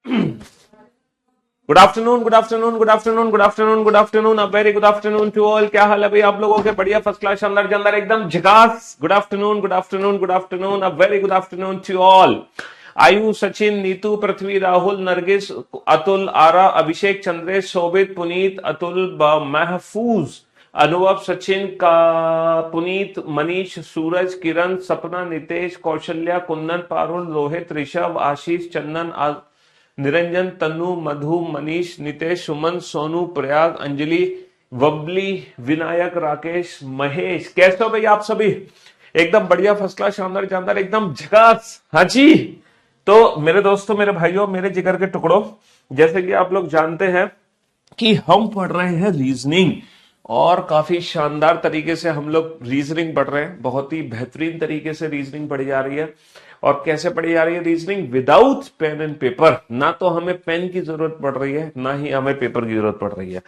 Good afternoon, good afternoon, good afternoon, good afternoon, good afternoon, a very good afternoon to all. क्या हाल है भाई आप लोगों के? बढ़िया, फर्स्ट क्लास, शानदार, जानदार, एकदम झकास। Good afternoon, good afternoon, good afternoon, a very good afternoon to all. Ayu, Sachin, Neetu, पृथ्वी, राहुल, नरगिस, अतुल, आरा, अभिषेक, चंद्रेश, शोभित, पुनीत, अतुल, महफूज, अनुभव, सचिन का, पुनीत, मनीष, सूरज, किरण, सपना, नितेश, कौशल्या, कुंदन, पारुल, रोहित, ऋषभ, आशीष, चंदन, निरंजन, तनु, मधु, मनीष, नितेश, सुमन, सोनू, प्रयाग, अंजलि, वबली, विनायक, राकेश, महेश। कैसे हो भाई आप सभी? एकदम बढ़िया, फर्स्ट क्लास, शानदार, जानदार, एकदम झकास। हाँ जी। तो मेरे दोस्तों, मेरे भाइयों, मेरे जिगर के टुकड़ों, जैसे कि आप लोग जानते हैं कि हम पढ़ रहे हैं रीजनिंग, और काफी शानदार तरीके से हम लोग रीजनिंग पढ़ रहे हैं। बहुत ही बेहतरीन तरीके से रीजनिंग पढ़ी जा रही है। और कैसे पढ़ी जा रही है reasoning? Without pen and paper. ना तो हमें पेन की जरूरत पड़ रही है, ना ही हमें पेपर की जरूरत पड़ रही है।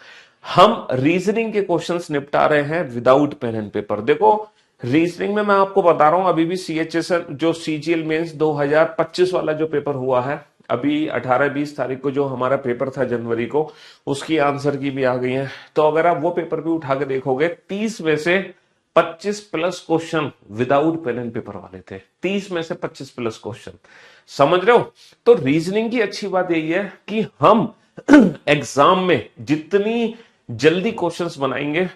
हम रीजनिंग के क्वेश्चंस निपटा रहे हैं विदाउट पेन एंड पेपर। देखो, रीजनिंग में मैं आपको बता रहा हूं, अभी भी सीएचएसएल जो सीजीएल मेंस 2025 वाला जो पेपर हुआ है, अभी 18-20 तारीख को जो हमारा पेपर था जनवरी को, उसकी आंसर की भी आ गई है। तो अगर आप वो पेपर भी उठा के देखोगे, 30 में से 25 plus question without pen and paper वाले थे। 30 में से 25 प्लस क्वेश्चन, समझ रहे हो? तो रीजनिंग की अच्छी बात यही है कि हम एग्जाम में जितनी जल्दी क्वेश्चंस बनाएंगे,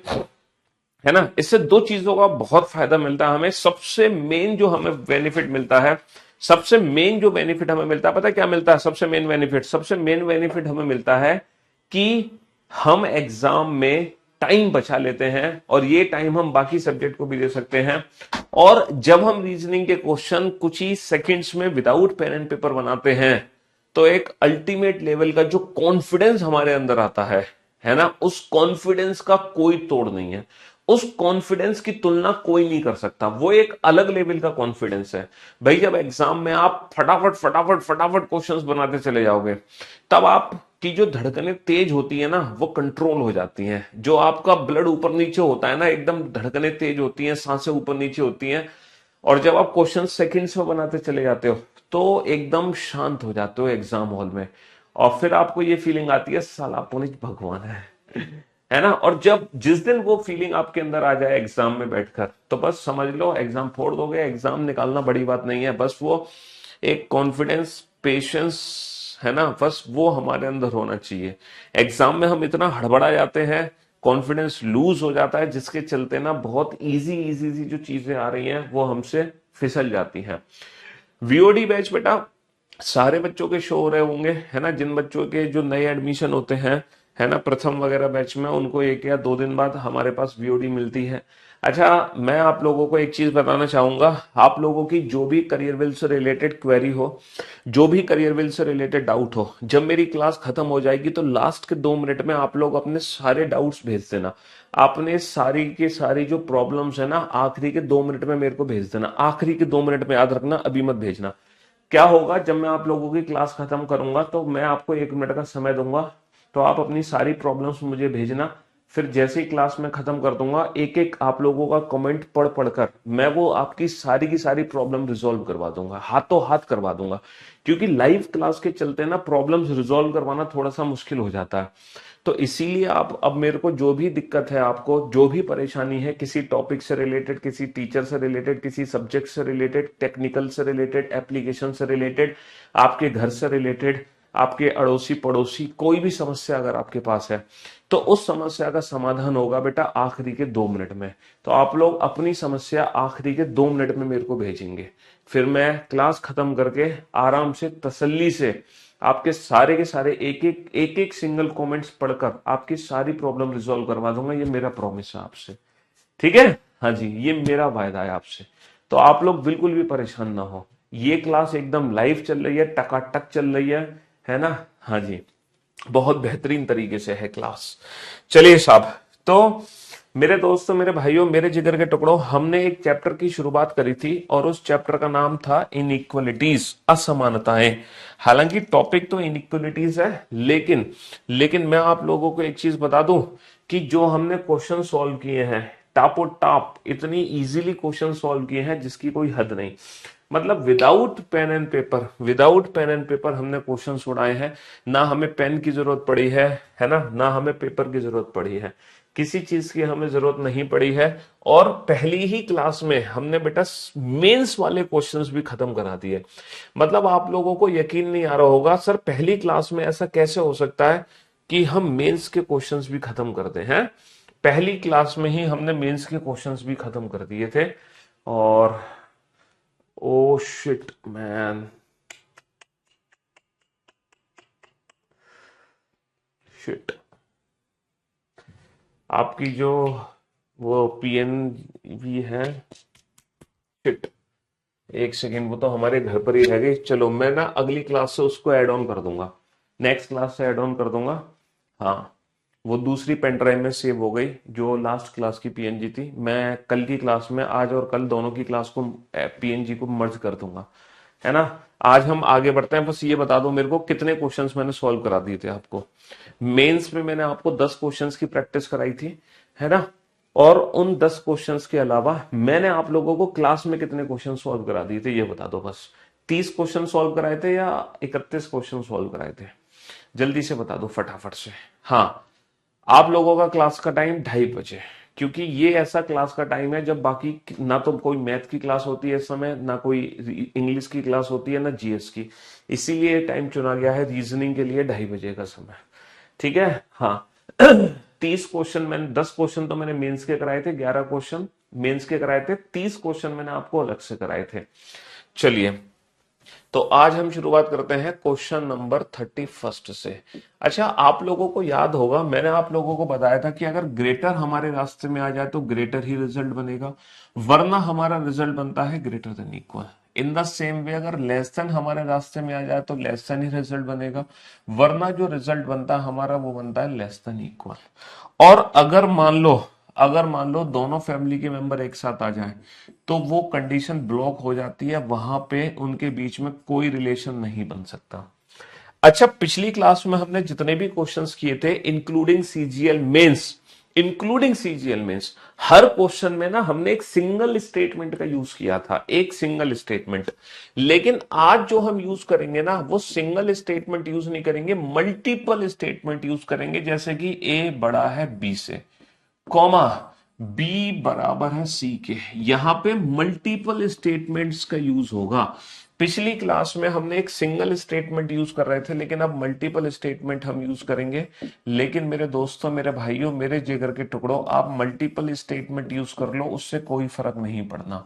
है ना, इससे दो चीजों का बहुत फायदा मिलता है हमें। सबसे मेन जो हमें बेनिफिट मिलता है, सबसे मेन जो बेनिफिट हमें मिलता है, पता है क्या मिलता है? सबसे मेन बेनिफिट, सबसे मेन बेनिफिट हमें मिलता है कि हम एग्जाम में टाइम बचा लेते हैं, और ये टाइम हम बाकी सब्जेक्ट को भी दे सकते हैं। और जब हम रीजनिंग के क्वेश्चन कुछ ही सेकंड्स में विदाउट पेन एंड पेपर बनाते हैं, तो एक अल्टीमेट लेवल का जो कॉन्फिडेंस हमारे अंदर आता है ना, उस कॉन्फिडेंस का कोई तोड़ नहीं है। उस कॉन्फिडेंस की तुलना कोई नहीं कर सकता। वो एक अलग लेवल का कॉन्फिडेंस है भाई। जब एग्जाम में आप फटाफट फटाफट फटाफट क्वेश्चंस बनाते चले जाओगे, तब आपकी जो धड़कनें तेज होती है ना, वो कंट्रोल हो जाती हैं। जो आपका ब्लड ऊपर नीचे होता है ना, एकदम धड़कनें तेज होती हैं, सांसें ऊपर नीचे होती हैं। और जब आप क्वेश्चन सेकंड्स में बनाते चले जाते हो, तो एकदम शांत हो जाते हो एग्जाम हॉल में। और फिर आपको ये फीलिंग आती है, साला पुनीत भगवान है ना। और जब जिस दिन वो फीलिंग आपके अंदर आ जाए एग्जाम में बैठकर, तो बस समझ लो एग्जाम फोड़ दोगे। एग्जाम निकालना बड़ी बात नहीं है, बस वो एक कॉन्फिडेंस, पेशेंस, है ना, बस वो हमारे अंदर होना चाहिए। एग्जाम में हम इतना हड़बड़ा जाते हैं, कॉन्फिडेंस लूज हो जाता है, जिसके चलते ना बहुत इजी इजी सी जो चीजें आ रही हैं वो हमसे फिसल जाती हैं। वीओडी बैच बेटा सारे बच्चों के शो हो रहे होंगे, है ना। जिन बच्चों के जो नए एडमिशन होते हैं, है ना, प्रथम वगैरह बैच में, उनको 1 या 2 दिन बाद हमारे पास वीओडी मिलती है। अच्छा, मैं आप लोगों को एक चीज बताना चाहूंगा। आप लोगों की जो भी career will say related query हो, जो भी career will say related doubt हो, जब मेरी क्लास खत्म हो जाएगी तो लास्ट के 2 मिनट में आप लोग अपने सारे डाउट्स भेज देना। आपने सारी की सारी जो प्रॉब्लम्स है ना, आखिरी के 2 मिनट में मेरे को भेज देना। आखिरी के 2 मिनट में, याद रखना, अभी मत भेजना। क्या होगा, जब मैं आप लोगों की क्लास खत्म करूंगा तो मैं आपको 1 मिनट का समय दूंगा, तो आप अपनी सारी प्रॉब्लम्स मुझे भेजना। फिर जैसे ही क्लास में खत्म कर दूंगा, एक एक आप लोगों का कमेंट पढ़ पढ़कर मैं वो आपकी सारी की सारी प्रॉब्लम रिजॉल्व करवा दूंगा, हाथों हाथ करवा दूंगा। क्योंकि लाइव क्लास के चलते ना प्रॉब्लम्स रिजॉल्व करवाना थोड़ा सा मुश्किल हो जाता है। तो इसीलिए आप अब मेरे को जो भी दिक्कत है, आपको जो भी परेशानी है, किसी टॉपिक से रिलेटेड, किसी टीचर से रिलेटेड, किसी सब्जेक्ट से रिलेटेड, टेक्निकल से रिलेटेड, एप्लीकेशन से रिलेटेड, आपके घर से रिलेटेड, आपके अड़ोसी पड़ोसी, कोई भी समस्या अगर आपके पास है, तो उस समस्या का समाधान होगा बेटा आखिरी के 2 मिनट में। तो आप लोग अपनी समस्या आखिरी के 2 मिनट में मेरे को भेजेंगे। फिर मैं क्लास खत्म करके आराम से, तसल्ली से आपके सारे के सारे एक एक सिंगल कमेंट्स पढ़कर आपकी सारी प्रॉब्लम रिजॉल्व करवा दूंगा। ये मेरा प्रॉमिस है आपसे, ठीक है? हाँ जी, ये मेरा वायदा है आपसे। तो आप लोग बिल्कुल भी परेशान ना हो। ये क्लास एकदम लाइव चल रही है, टकाटक चल रही है ना। हाँ जी, बहुत बेहतरीन तरीके से है क्लास। चलिए साहब, तो मेरे दोस्तों, मेरे भाइयों, मेरे जिगर के टुकड़ों, हमने एक चैप्टर की शुरुआत करी थी, और उस चैप्टर का नाम था इनइक्वलिटीज, असमानताएं। हालांकि टॉपिक तो इनइक्वलिटीज है, लेकिन मैं आप लोगों को एक चीज बता दूं कि जो हमने क्वेश्चन सॉल्व किए हैं, टापो टाप इतनी इजीली क्वेश्चन सॉल्व किए हैं जिसकी कोई हद नहीं। मतलब without pen and paper, without pen and paper हमने क्वेश्चंस उड़ाए हैं। ना हमें पेन की जरूरत पड़ी है ना, ना हमें पेपर की जरूरत पड़ी है, किसी चीज की हमें जरूरत नहीं पड़ी है। और पहली ही क्लास में हमने बेटा मेंस वाले क्वेश्चंस भी खत्म करा दिए। मतलब आप लोगों को यकीन नहीं आ रहा होगा सर पहली क्लास में ऐसा कैसे हो सकता है कि हम मेंस के क्वेश्चंस भी खत्म कर दें हैं। पहली क्लास में ही हमने मेंस के क्वेश्चंस भी खत्म कर दिए थे। और ओ शिट मैन, शिट, आपकी जो वो पीएनवी है, शिट, एक सेकेंड, वो तो हमारे घर पर ही रह गई। चलो मैं ना अगली क्लास से उसको ऐड ऑन कर दूंगा, नेक्स्ट क्लास से ऐड ऑन कर दूंगा। हाँ, वो दूसरी पेन ड्राइव में सेव हो गई जो लास्ट क्लास की पीएनजी थी। मैं कल की क्लास में, आज और कल दोनों की क्लास को पीएनजी को मर्ज कर दूंगा, है ना। आज हम आगे बढ़ते हैं। बस ये बता दो मेरे को कितने क्वेश्चंस मैंने सॉल्व करा दिए थे आपको। मेंस में मैंने आपको 10 क्वेश्चंस की प्रैक्टिस कराई थी, है ना। और उन 10 क्वेश्चंस के अलावा मैंने आप लोगों को क्लास में कितने क्वेश्चन सॉल्व करा दिए थे ये बता दो बस। 30 क्वेश्चन सॉल्व कराए थे या 31 क्वेश्चन सॉल्व कराए थे, जल्दी से बता दो फटाफट से। हाँ, आप लोगों का क्लास का टाइम 2:30 बजे, क्योंकि ये ऐसा क्लास का टाइम है जब बाकी ना तो कोई मैथ की क्लास होती है इस समय, ना कोई इंग्लिश की क्लास होती है, ना जीएस की। इसीलिए टाइम चुना गया है रीजनिंग के लिए 2:30 बजे का समय, ठीक है। हाँ 30 क्वेश्चन मैंने, 10 क्वेश्चन तो मैंने मेंस के कराए थे, 11 क्वेश्चन मेंस के कराए थे, 30 क्वेश्चन मैंने आपको अलग से कराए थे। चलिए, तो आज हम शुरुआत करते हैं क्वेश्चन नंबर 31 से। अच्छा, आप लोगों को याद होगा मैंने आप लोगों को बताया था कि अगर ग्रेटर हमारे रास्ते में आ जाए तो ग्रेटर ही रिजल्ट बनेगा, वरना हमारा रिजल्ट बनता है greater than equal. In the same way अगर लेस देन हमारे रास्ते में आ जाए तो लेस देन ही रिजल्ट बनेगा, वरना जो रिजल्ट बनता है हमारा वो बनता है लेस देन इक्वल। और अगर मान लो दोनों फैमिली के मेंबर एक साथ आ जाएं तो वो कंडीशन ब्लॉक हो जाती है, वहां पे उनके बीच में कोई रिलेशन नहीं बन सकता। अच्छा, पिछली क्लास में हमने जितने भी क्वेश्चंस किए थे इंक्लूडिंग सीजीएल मेंस, हर क्वेश्चन में ना हमने एक सिंगल स्टेटमेंट का यूज किया था, एक सिंगल स्टेटमेंट। लेकिन आज जो हम यूज करेंगे ना वो सिंगल स्टेटमेंट यूज नहीं करेंगे, मल्टीपल स्टेटमेंट यूज करेंगे। जैसे कि ए बड़ा है बी से, कॉमा बी बराबर है सी के, यहां पे मल्टीपल स्टेटमेंट्स का यूज होगा। पिछली क्लास में हमने एक सिंगल स्टेटमेंट यूज कर रहे थे, लेकिन अब मल्टीपल स्टेटमेंट हम यूज करेंगे। लेकिन मेरे दोस्तों, मेरे भाइयों, मेरे जिगर के टुकड़ों, आप मल्टीपल स्टेटमेंट यूज कर लो, उससे कोई फर्क नहीं पड़ना,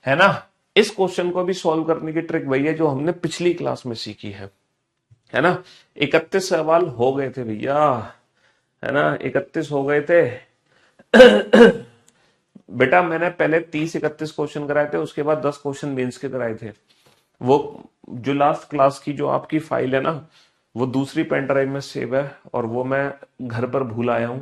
है ना। इस क्वेश्चन को भी सॉल्व करने की ट्रिक वही है जो हमने पिछली क्लास में सीखी है ना। 31 सवाल हो गए थे भैया, है ना, 31 हो गए थे। बेटा मैंने पहले 30-31 क्वेश्चन कराए थे, उसके बाद 10 क्वेश्चन मेंस के कराए थे। वो जो लास्ट क्लास की जो आपकी फाइल है ना, वो दूसरी पेन ड्राइव में सेव है और वो मैं घर पर भूल आया हूं,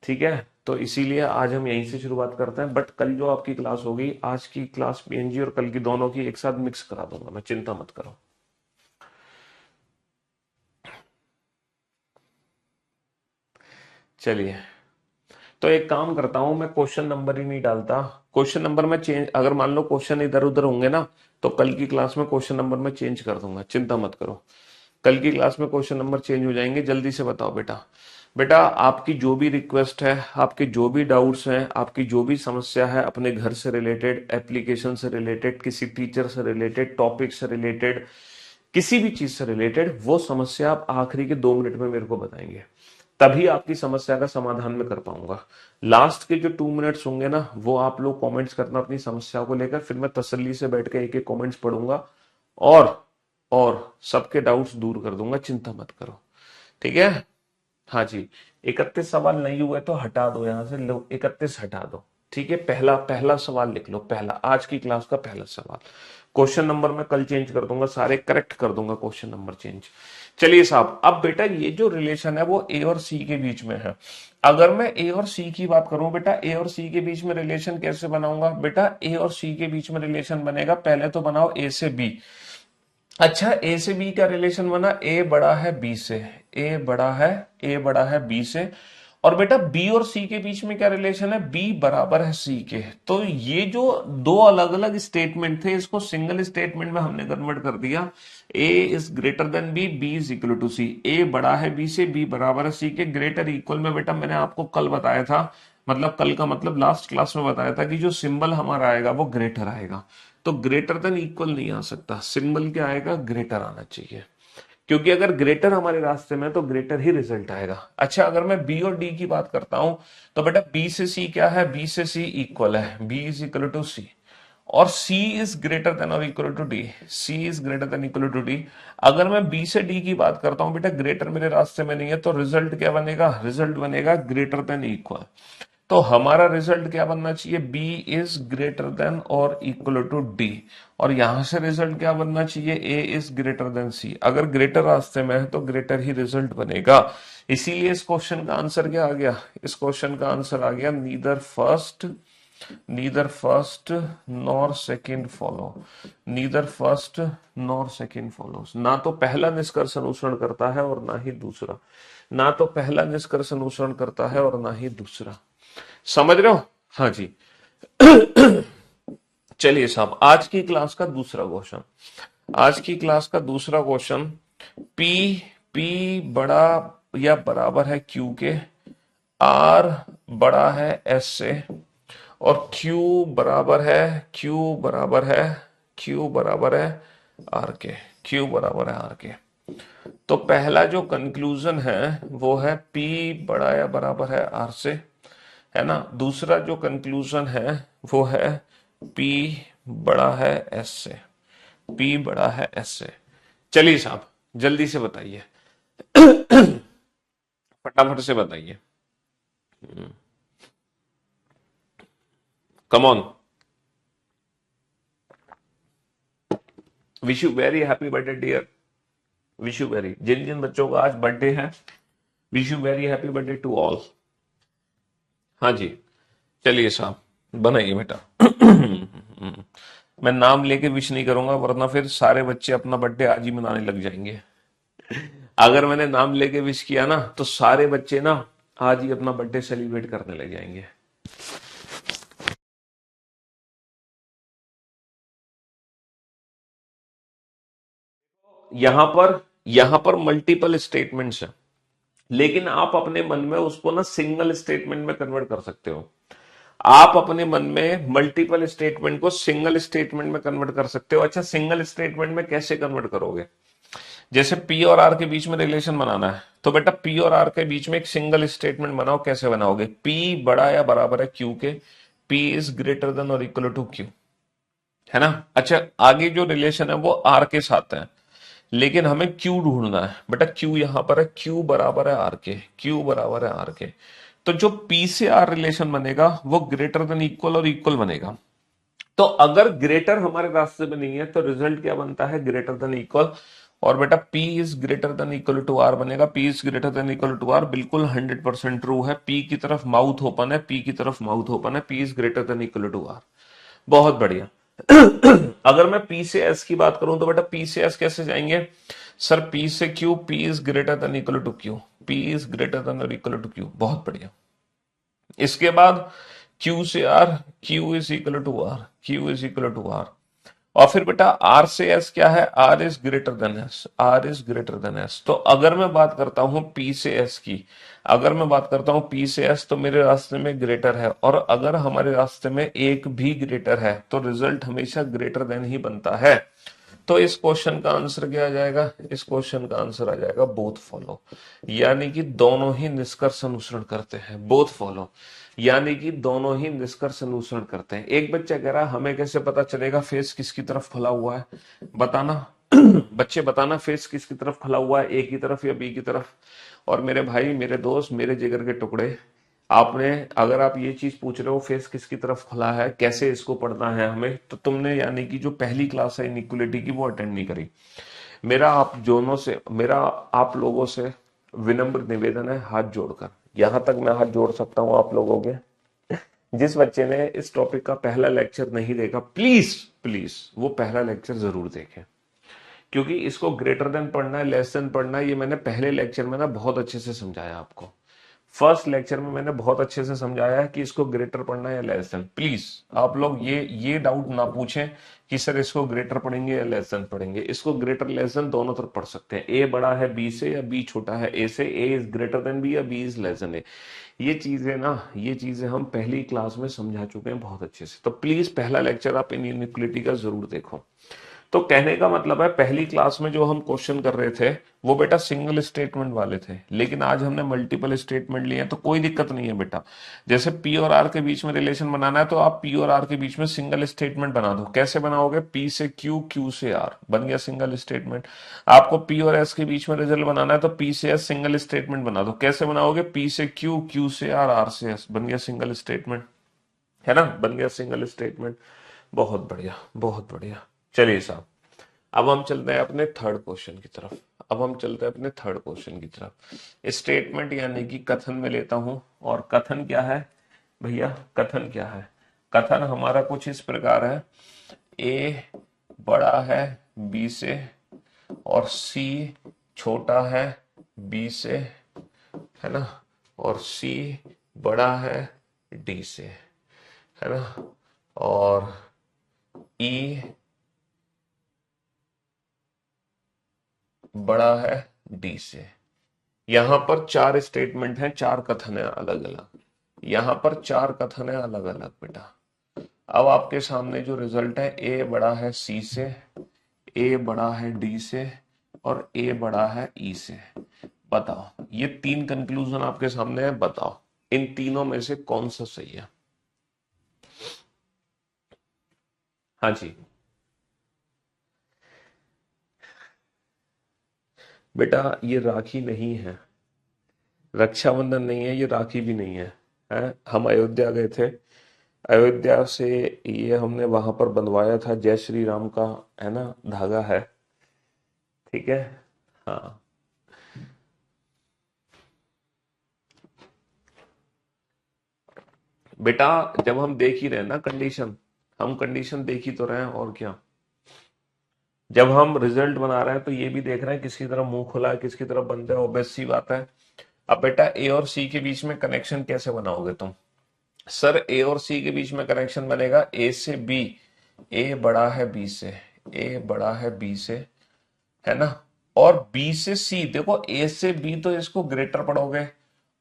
ठीक है। तो इसीलिए आज हम यहीं से शुरुआत करते हैं। बट कल जो आपकी क्लास होगी, आज की क्लास पीएनजी और कल की दोनों की एक साथ मिक्स करा दूंगा मैं, चिंता मत करो। चलिए, तो एक काम करता हूं, मैं क्वेश्चन नंबर ही नहीं डालता, क्वेश्चन नंबर में चेंज, अगर मान लो क्वेश्चन इधर उधर होंगे ना तो कल की क्लास में क्वेश्चन नंबर में चेंज कर दूंगा, चिंता मत करो। कल की क्लास में क्वेश्चन नंबर चेंज हो जाएंगे। जल्दी से बताओ बेटा, बेटा आपकी जो भी रिक्वेस्ट है, आपके जो भी डाउट्स हैं, आपकी जो भी समस्या है अपने घर से रिलेटेड, एप्लीकेशन से रिलेटेड, किसी टीचर से रिलेटेड, टॉपिक से रिलेटेड, किसी भी चीज से रिलेटेड, वो समस्या आप आखिरी के 2 मिनट में मेरे को बताएंगे, तभी आपकी समस्या का समाधान मैं कर पाऊंगा। लास्ट के जो 2 मिनट्स होंगे ना, वो आप लोग कमेंट्स करना अपनी समस्या को लेकर, फिर मैं तसल्ली से बैठ के एक एक कमेंट्स पढ़ूंगा और सबके डाउट्स दूर कर दूंगा, चिंता मत करो, ठीक है। हाँ जी, 31 सवाल नहीं हुए तो हटा दो यहां से, लो 31 हटा दो, ठीक है। पहला पहला सवाल लिख लो, पहला, आज की क्लास का पहला सवाल। क्वेश्चन नंबर मैं कल चेंज कर दूंगा, सारे करेक्ट कर दूंगा क्वेश्चन नंबर चेंज। चलिए साहब, अब बेटा ये जो रिलेशन है वो ए और सी के बीच में है। अगर मैं ए और सी की बात करूं बेटा, ए और सी के बीच में रिलेशन कैसे बनाऊंगा बेटा, ए और सी के बीच में रिलेशन बनेगा, पहले तो बनाओ ए से बी। अच्छा, ए से बी का रिलेशन बना, ए बड़ा है बी से, ए बड़ा है बी से, और बेटा बी और सी के बीच में क्या रिलेशन है, बी बराबर है सी के। तो ये जो दो अलग अलग स्टेटमेंट थे इसको सिंगल स्टेटमेंट में हमने कन्वर्ट कर दिया। A is greater than B is equal to C. A बड़ा है बी से, बी बराबर है सी के। ग्रेटर इक्वल में बेटा मैंने आपको कल बताया था, मतलब कल का मतलब लास्ट क्लास में बताया था कि जो सिंबल हमारा आएगा वो ग्रेटर आएगा। तो ग्रेटर देन इक्वल नहीं आ सकता, सिंबल क्या आएगा, ग्रेटर आना चाहिए। क्योंकि अगर ग्रेटर हमारे रास्ते में तो ग्रेटर ही रिजल्ट आएगा। अच्छा, अगर मैं बी और डी की बात करता हूं तो बेटा बी से सी क्या है, बी से सी इक्वल है, B is equal to C. और सी इज ग्रेटर देन और equal to D, C is greater than equal to D. अगर मैं बी से डी की बात करता हूं बेटा, ग्रेटर मेरे रास्ते में नहीं है तो रिजल्ट क्या बनेगा, रिजल्ट बनेगा ग्रेटर देन इक्वल। तो हमारा रिजल्ट क्या बनना चाहिए, b इज ग्रेटर देन और इक्वल टू d। और यहां से रिजल्ट क्या बनना चाहिए, a is greater then c। अगर ग्रेटर रास्ते में है तो ग्रेटर ही रिजल्ट बनेगा। इसीलिए इस क्वेश्चन का आंसर क्या आ गया, इस क्वेश्चन का आंसर आ गया neither first nor second follow, neither first nor second follows. ना तो पहला निष्कर्ष अनुसरण करता है और ना ही दूसरा, ना तो पहला निष्कर्ष अनुसरण करता है और ना ही दूसरा। समझ रहे हो, हाँ जी। चलिए साहब, आज की क्लास का दूसरा क्वेश्चन, आज की क्लास का दूसरा क्वेश्चन, P P बड़ा या बराबर है Q के, R बड़ा है S से, और Q बराबर है R के, Q बराबर है R के। तो पहला जो कंक्लूजन है वो है P बड़ा या बराबर है R से, है ना। दूसरा जो कंक्लूजन है वो है P बड़ा है S से, P बड़ा है S से। चलिए साहब जल्दी से बताइए, फटाफट से बताइए, come on. Wish you very happy birthday dear, wish you very, जिन जिन बच्चों का आज बर्थडे है wish you very happy birthday to all. हाँ जी, चलिए साहब बनाइए बेटा। मैं नाम लेके विश नहीं करूंगा वरना फिर सारे बच्चे अपना बर्थडे आज ही मनाने लग जाएंगे। अगर मैंने नाम लेके विश किया ना तो सारे बच्चे ना आज ही अपना बर्थडे सेलिब्रेट करने लग जाएंगे। यहां पर मल्टीपल स्टेटमेंट्स हैं, लेकिन आप अपने मन में उसको ना सिंगल स्टेटमेंट में कन्वर्ट कर सकते हो। आप अपने मन में मल्टीपल स्टेटमेंट को सिंगल स्टेटमेंट में कन्वर्ट कर सकते हो। अच्छा, सिंगल स्टेटमेंट में कैसे कन्वर्ट करोगे, जैसे P और R के बीच में रिलेशन बनाना है तो बेटा P और R के बीच में एक सिंगल स्टेटमेंट बनाओ। कैसे बनाओगे, P बड़ा या बराबर है Q के, P इज ग्रेटर देन और इक्वल टू Q, है ना। अच्छा, आगे जो रिलेशन है वो R के साथ है, लेकिन हमें Q ढूंढना है। बेटा Q यहां पर है, Q बराबर है R के, Q बराबर है R के। तो जो P से R रिलेशन बनेगा वो ग्रेटर देन इक्वल और इक्वल बनेगा। तो अगर ग्रेटर हमारे रास्ते में नहीं है तो रिजल्ट क्या बनता है, ग्रेटर देन इक्वल। और बेटा P is greater than equal to R बनेगा, P is greater than equal to R बिल्कुल 100% ट्रू है। P की तरफ माउथ ओपन है, P की तरफ माउथ ओपन है, P is greater than equal to R। बहुत बढ़िया। अगर मैं P से S की बात करूं तो बेटा P से S कैसे जाएंगे, सर P से Q, P is greater than equal to Q, P is greater than और इक्वल टू Q। बहुत बढ़िया। इसके बाद Q से R, Q is equal to R, Q is equal to R। और फिर बेटा R से S क्या है, R is greater then S, R is greater then S। तो अगर मैं बात करता हूं P से S की, अगर मैं बात करता हूं P से S तो मेरे रास्ते में ग्रेटर है, और अगर हमारे रास्ते में एक भी ग्रेटर है तो रिजल्ट हमेशा ग्रेटर देन ही बनता है। तो इस क्वेश्चन का आंसर क्या आ जाएगा, इस क्वेश्चन का आंसर आ जाएगा बोथ फॉलो, यानी कि दोनों ही निष्कर्ष अनुसरण करते हैं। बोथ फॉलो यानी कि दोनों ही निष्कर्ष अनुसरण करते हैं। एक बच्चा कह रहा है हमें कैसे पता चलेगा फेस किसकी तरफ फैला हुआ है, बताना। बच्चे बताना फेस किसकी तरफ फैला हुआ है, ए की तरफ या बी की तरफ। और मेरे भाई, मेरे दोस्त, मेरे जिगर के टुकड़े, आपने अगर आप ये चीज पूछ रहे हो फेस किसकी तरफ खुला है, कैसे इसको पढ़ना है हमें, तो तुमने यानी कि जो पहली क्लास है इनइक्वलिटी की वो अटेंड नहीं करी। मेरा आप लोगों से विनम्र निवेदन है, हाथ जोड़कर, यहां तक मैं हाथ जोड़ सकता हूं आप लोगों के, जिस बच्चे ने इस टॉपिक का पहला लेक्चर नहीं देखा प्लीज प्लीज वो पहला लेक्चर जरूर देखें, क्योंकि इसको ग्रेटर देन पढ़ना है, लेस देन पढ़ना है, ये मैंने पहले लेक्चर में ना बहुत अच्छे से समझाया आपको। फर्स्ट लेक्चर में मैंने बहुत अच्छे से समझाया है कि इसको ग्रेटर पढ़ना है या लेस देन। प्लीज आप लोग ये डाउट ना पूछें कि सर इसको ग्रेटर पढ़ेंगे या लेस देन पढ़ेंगे। इसको ग्रेटर लेस देन दोनों तरफ पढ़ सकते हैं। ए बड़ा है बी से या बी छोटा है ए से, ए इज ग्रेटर देन बी या बी इज लेस देन ए। ये चीजें ना, ये चीजें हम पहली क्लास में समझा चुके हैं बहुत अच्छे से। तो प्लीज पहला लेक्चर आप इनइक्वालिटी का जरूर देखो। तो कहने का मतलब है पहली क्लास में जो हम क्वेश्चन कर रहे थे वो बेटा सिंगल स्टेटमेंट वाले थे, लेकिन आज हमने मल्टीपल स्टेटमेंट लिए हैं, तो कोई दिक्कत नहीं है बेटा। जैसे पी और आर के बीच में रिलेशन बनाना है तो आप पी और आर के बीच में सिंगल स्टेटमेंट बना दो। कैसे बनाओगे? पी से क्यू, क्यू से आर, बन गया सिंगल स्टेटमेंट। आपको पी और एस के बीच में रिजल्ट बनाना है तो पी से एस सिंगल स्टेटमेंट बना दो। कैसे बनाओगे? पी से क्यू, क्यू से आर, आर से एस, बन गया सिंगल स्टेटमेंट, है ना, बन गया सिंगल स्टेटमेंट। बहुत बढ़िया, बहुत बढ़िया। चलिए साहब, अब हम चलते हैं अपने थर्ड क्वेश्चन की तरफ। अब हम चलते हैं अपने थर्ड क्वेश्चन की तरफ। स्टेटमेंट यानी कि कथन में लेता हूं, और कथन क्या है भैया? कथन क्या है? कथन हमारा कुछ इस प्रकार है, ए बड़ा है बी से और सी छोटा है बी से, है ना, और सी बड़ा है डी से, है ना, और ई बड़ा है डी से। यहां पर चार स्टेटमेंट हैं, चार कथन है अलग अलग। यहां पर चार कथन है अलग अलग बेटा। अब आपके सामने जो रिजल्ट है, ए बड़ा है सी से, ए बड़ा है डी से और ए बड़ा है ई से। बताओ, ये तीन कंक्लूजन आपके सामने है, बताओ इन तीनों में से कौन सा सही है? हाँ जी बेटा, ये राखी नहीं है, रक्षाबंधन नहीं है, ये राखी भी नहीं है। हैं? हम अयोध्या गए थे, अयोध्या से ये हमने वहां पर बंधवाया था, जय श्री राम का, है ना, धागा है। ठीक है, हाँ बेटा, जब हम देख ही रहे हैं ना कंडीशन, हम कंडीशन देख ही तो रहे हैं, और क्या। जब हम रिजल्ट बना रहे हैं तो ये भी देख रहे हैं किसकी तरफ मुंह खुला है, किसकी तरफ बंद है, ऑब्वियस सी बात है। अब बेटा ए और सी के बीच में कनेक्शन कैसे बनाओगे तुम? सर ए और सी के बीच में कनेक्शन बनेगा ए से बी, ए बड़ा है बी से, ए बड़ा है बी से, है ना, और बी से सी। देखो ए से बी तो इसको ग्रेटर पढ़ोगे,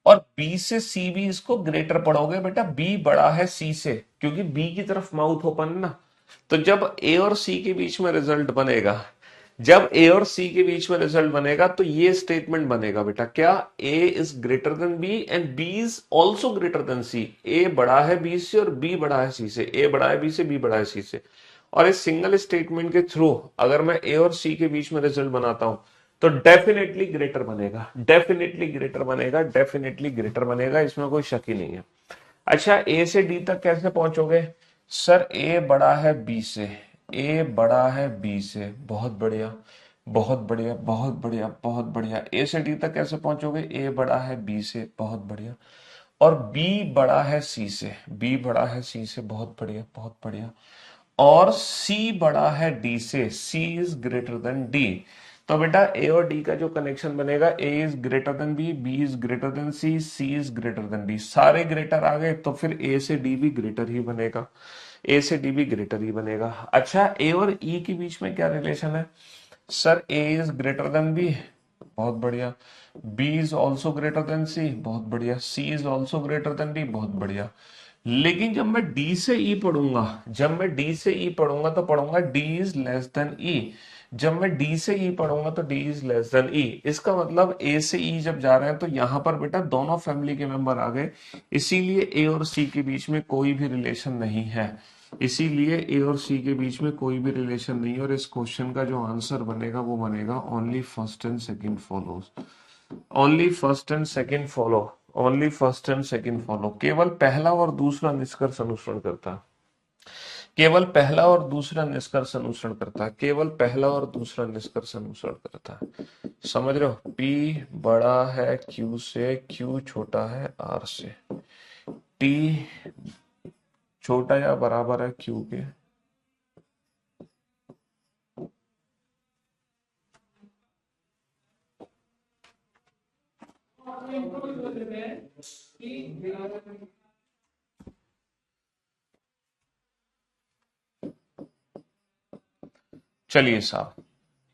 और बी से सी भी इसको ग्रेटर पढ़ोगे बेटा। बी बड़ा है सी से, क्योंकि बी की तरफ माउथ ओपन है ना। तो जब ए और सी के बीच में रिजल्ट बनेगा, जब ए और सी के बीच में रिजल्ट बनेगा तो ये स्टेटमेंट बनेगा बेटा, क्या? A is greater than B and B is also greater than C. A बड़ा है बी से और बी बड़ा है सी से, ए बड़ा है बी से, बी बड़ा है सी से। और इस सिंगल स्टेटमेंट के थ्रू अगर मैं ए और सी के बीच में रिजल्ट बनाता हूं तो डेफिनेटली ग्रेटर बनेगा, डेफिनेटली ग्रेटर बनेगा, डेफिनेटली ग्रेटर बनेगा, इसमें कोई शक ही नहीं है। अच्छा, ए से डी तक कैसे पहुंचोगे? सर ए बड़ा है बी से, ए बड़ा है बी से, बहुत बढ़िया, बहुत बढ़िया, बहुत बढ़िया, बहुत बढ़िया। ए से डी तक कैसे पहुंचोगे? ए बड़ा है बी से, बहुत बढ़िया, और बी बड़ा है सी से, बी बड़ा है सी से, बहुत बढ़िया, बहुत बढ़िया, और सी बड़ा है डी से, C is greater than D. तो बेटा ए और डी का जो कनेक्शन बनेगा, A is greater than B is greater than C is greater than D. सारे ग्रेटर आ गए तो फिर ए से डी भी ग्रेटर ही बनेगा, ए से डी भी ग्रेटर ही बनेगा। अच्छा, ए और ई के बीच में क्या रिलेशन है? Sir A is greater than B, बहुत बढ़िया, B is also greater than C, बहुत बढ़िया, C is also greater than D, बहुत बढ़िया। लेकिन जब मैं डी से ई पढ़ूंगा, जब मैं डी से ई पढ़ूंगा तो पढ़ूंगा डी इज लेस देन ई। जब मैं डी से ई पढ़ूंगा तो डी इज लेस देन ई। इसका मतलब ए से ई जब जा रहे हैं तो यहां पर बेटा दोनों फैमिली के मेंबर आ गए, इसीलिए ए और सी के बीच में कोई भी रिलेशन नहीं है, इसीलिए ए और सी के बीच में कोई भी रिलेशन नहीं है। और इस क्वेश्चन का जो आंसर बनेगा वो बनेगा only first and second follows, only first and second follow, only first and second follow. केवल पहला और दूसरा निष्कर्ष अनुसरण करता है, केवल पहला और दूसरा निष्कर्ष अनुसरण करता है, केवल पहला और दूसरा निष्कर्ष अनुसरण करता है। समझ रहे हो? P बड़ा है Q से, Q छोटा है R से, T छोटा या बराबर है Q के, चलिए साहब,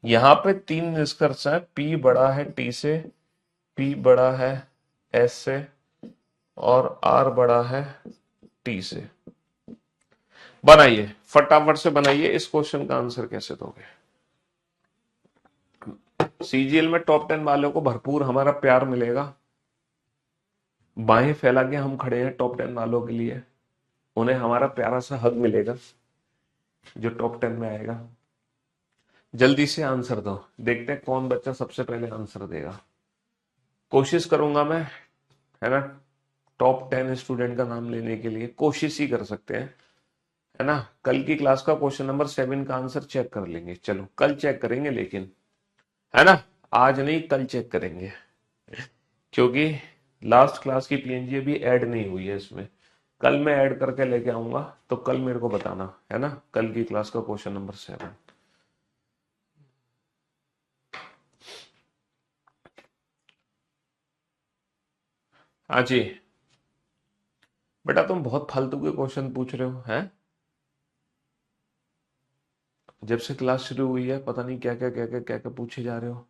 यहां पे तीन निष्कर्ष है। पी बड़ा है टी से, पी बड़ा है एस से, और आर बड़ा है टी से। बनाइए, फटाफट से बनाइए। इस क्वेश्चन का आंसर कैसे दोगे? सीजीएल में टॉप 10 वालों को भरपूर हमारा प्यार मिलेगा। बाहें फैला के हम खड़े हैं टॉप 10 वालों के लिए। उन्हें हमारा प्यारा सा हक मिलेगा जो टॉप 10 में आएगा। जल्दी से आंसर दो, देखते हैं कौन बच्चा सबसे पहले आंसर देगा। कोशिश करूंगा मैं, है ना, टॉप 10 स्टूडेंट का नाम लेने के लिए कोशिश ही कर सकते हैं, है ना। कल की क्लास का क्वेश्चन नंबर 7 का आंसर चेक कर लेंगे। चलो कल चेक करेंगे, लेकिन है ना, आज नहीं, कल चेक करेंगे, क्योंकि लास्ट क्लास की पीएनजी अभी ऐड नहीं हुई है इसमें। कल मैं ऐड करके लेके आऊंगा, तो कल मेरे को बताना, है ना, कल की क्लास का क्वेश्चन नंबर 7। हाँ जी बेटा, तुम बहुत फालतू के क्वेश्चन पूछ रहे हो, हैं? जब से क्लास शुरू हुई है पता नहीं क्या क्या पूछे जा रहे हो।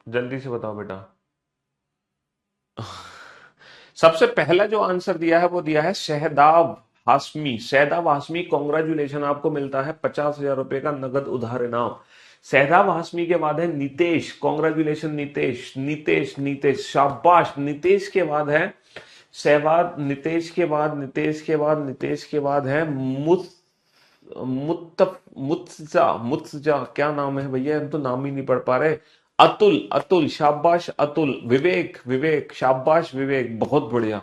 जल्दी से बताओ बेटा। सबसे पहला जो आंसर दिया है वो दिया है शहदाब हाशमी। शहदाब हाशमी, कॉन्ग्रेचुलेशन, आपको मिलता है 50,000 रुपए का नगद उधार इनाम। शहदाब हाशमी के बाद है नितेश, कॉन्ग्रेचुलेशन नितेश, नितेश नितेश, शाबाश। नितेश के बाद है सहवाग, नितेश के बाद, नितेश के बाद, नितेश के बाद है मुत्जा, मुत्जा क्या नाम है भैया, हम तो नाम ही नहीं पढ़ पा रहे। अतुल, अतुल, शाबाश अतुल। विवेक, विवेक, शाबाश विवेक, बहुत बढ़िया।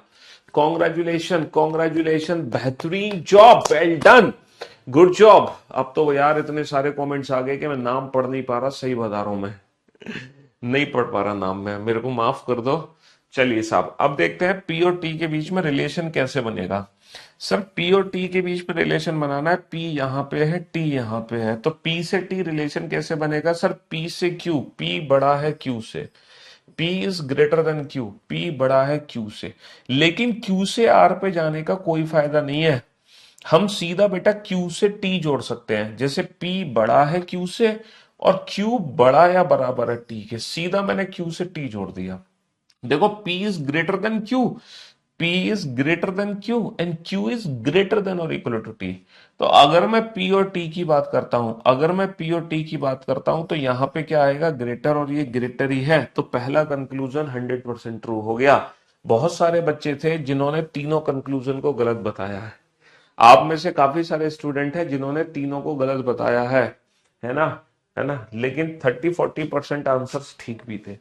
कॉन्ग्रेचुलेशन, कॉन्ग्रेचुलेशन, बेहतरीन job, well done, good job. अब तो यार इतने सारे कमेंट्स आ गए कि मैं नाम पढ़ नहीं पा रहा, सही बता रहा हूं मैं, नहीं पढ़ पा रहा नाम में, मेरे को माफ कर दो। चलिए साहब, अब देखते हैं पी और टी के बीच में रिलेशन कैसे बनेगा। सर पी और टी के बीच में रिलेशन बनाना है। पी यहां पे है, टी यहां पे है, तो पी से टी रिलेशन कैसे बनेगा? सर पी से क्यू, पी बड़ा है क्यू से, P is greater then Q, P बड़ा है Q से। लेकिन Q से R पे जाने का कोई फायदा नहीं है। हम सीधा बेटा Q से T जोड़ सकते हैं। जैसे P बड़ा है Q से और Q बड़ा या बराबर है T के, सीधा मैंने Q से T जोड़ दिया। देखो P is greater then Q, P is greater then Q and Q is greater than और इक्वल टू T। तो अगर मैं P और T की बात करता हूं, अगर मैं P और T की बात करता हूं, तो यहां पे क्या आएगा? ग्रेटर, और ये ग्रेटर ही है, तो पहला कंक्लूजन 100% ट्रू हो गया। बहुत सारे बच्चे थे जिन्होंने तीनों कंक्लूजन को गलत बताया है। आप में से काफी सारे स्टूडेंट हैं जिन्होंने तीनों को गलत बताया है ना, है ना, लेकिन 30-40% आंसर्स ठीक भी थे।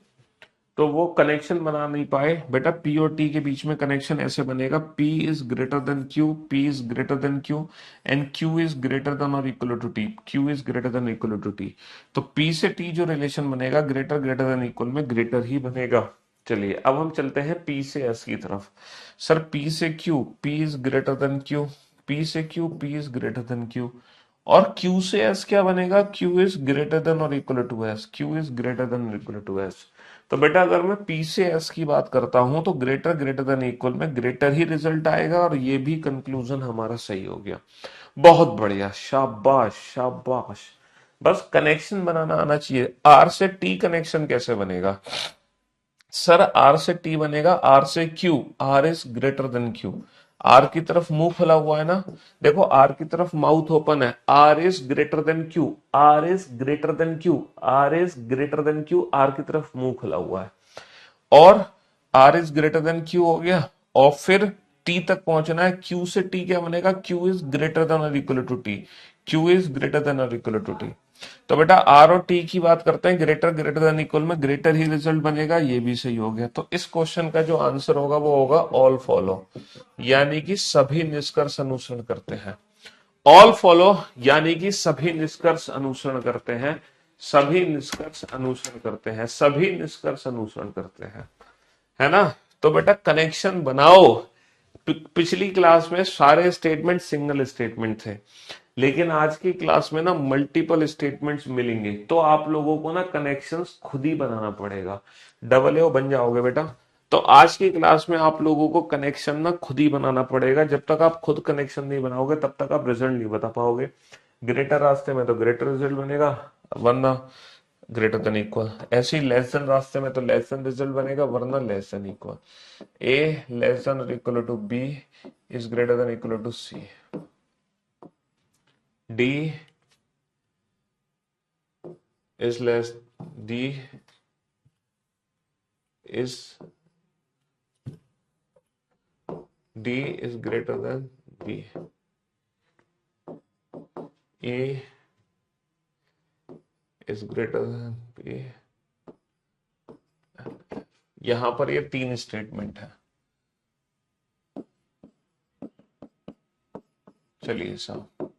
तो वो कनेक्शन बना नहीं पाए बेटा। पी और टी के बीच में कनेक्शन ऐसे बनेगा, P is greater than Q, P is greater than Q and Q is greater than और equal to T, Q is greater than equal to T. तो पी से टी जो रिलेशन बनेगा, ग्रेटर ग्रेटर देन इक्वल में greater ही बनेगा। चलिए अब हम चलते हैं पी से एस की तरफ। सर पी से Q, P is greater than Q, P से Q, P is greater than Q, और Q से S क्या बनेगा? Q इज ग्रेटर देन और equal to S, Q is greater than और इक्वल टू S। तो बेटा अगर मैं P से S की बात करता हूं तो ग्रेटर ग्रेटर देन इक्वल में ग्रेटर ही रिजल्ट आएगा, और ये भी कंक्लूजन हमारा सही हो गया। बहुत बढ़िया, शाबाश शाबाश। बस कनेक्शन बनाना आना चाहिए। R से T कनेक्शन कैसे बनेगा? सर आर से टी बनेगा, आर से Q, R is greater than Q. R की तरफ मुंह खुला हुआ है ना, देखो आर की तरफ माउथ ओपन है। R is greater than Q, R is greater than Q, R is greater than Q, R की तरफ मुंह खुला हुआ है। और R is greater than Q हो गया, और फिर टी तक पहुंचना है। क्यू से टी क्या बनेगा? क्यू इज ग्रेटर देन और equal to T, Q is greater than और इक्वल टू टी। तो बेटा आर और टी की बात करते हैं, ग्रेटर ग्रेटर देन इक्वल में ग्रेटर ही रिजल्ट बनेगा, ये भी सही हो गया। तो इस क्वेश्चन का जो आंसर होगा वो होगा ऑल फॉलो, यानी कि सभी निष्कर्ष अनुसरण करते हैं। ऑल फॉलो यानी कि सभी निष्कर्ष अनुसरण करते हैं, सभी निष्कर्ष अनुसरण करते हैं, सभी निष्कर्ष अनुसरण करते हैं, है ना। तो बेटा कनेक्शन बनाओ। पिछली क्लास में सारे स्टेटमेंट सिंगल स्टेटमेंट थे, लेकिन आज की क्लास में ना मल्टीपल स्टेटमेंट्स मिलेंगे, तो आप लोगों को ना कनेक्शंस खुद ही बनाना पड़ेगा। डबल ए बन जाओगे बेटा। तो आज की क्लास में आप लोगों को कनेक्शन ना खुद ही बनाना पड़ेगा। जब तक आप खुद कनेक्शन नहीं बनाओगे तब तक आप रिजल्ट नहीं बता पाओगे। ग्रेटर रास्ते में तो ग्रेटर रिजल्ट बनेगा, वरना ग्रेटर देन इक्वल। ऐसे ही लेस देन रास्ते में तो लेस देन रिजल्ट बनेगा, वरना less than equal. A less than और equal to B is greater than equal to C. D is less D is D is greater than B. A is greater than B. यहां पर ये 3 statement है। चलिए साहब,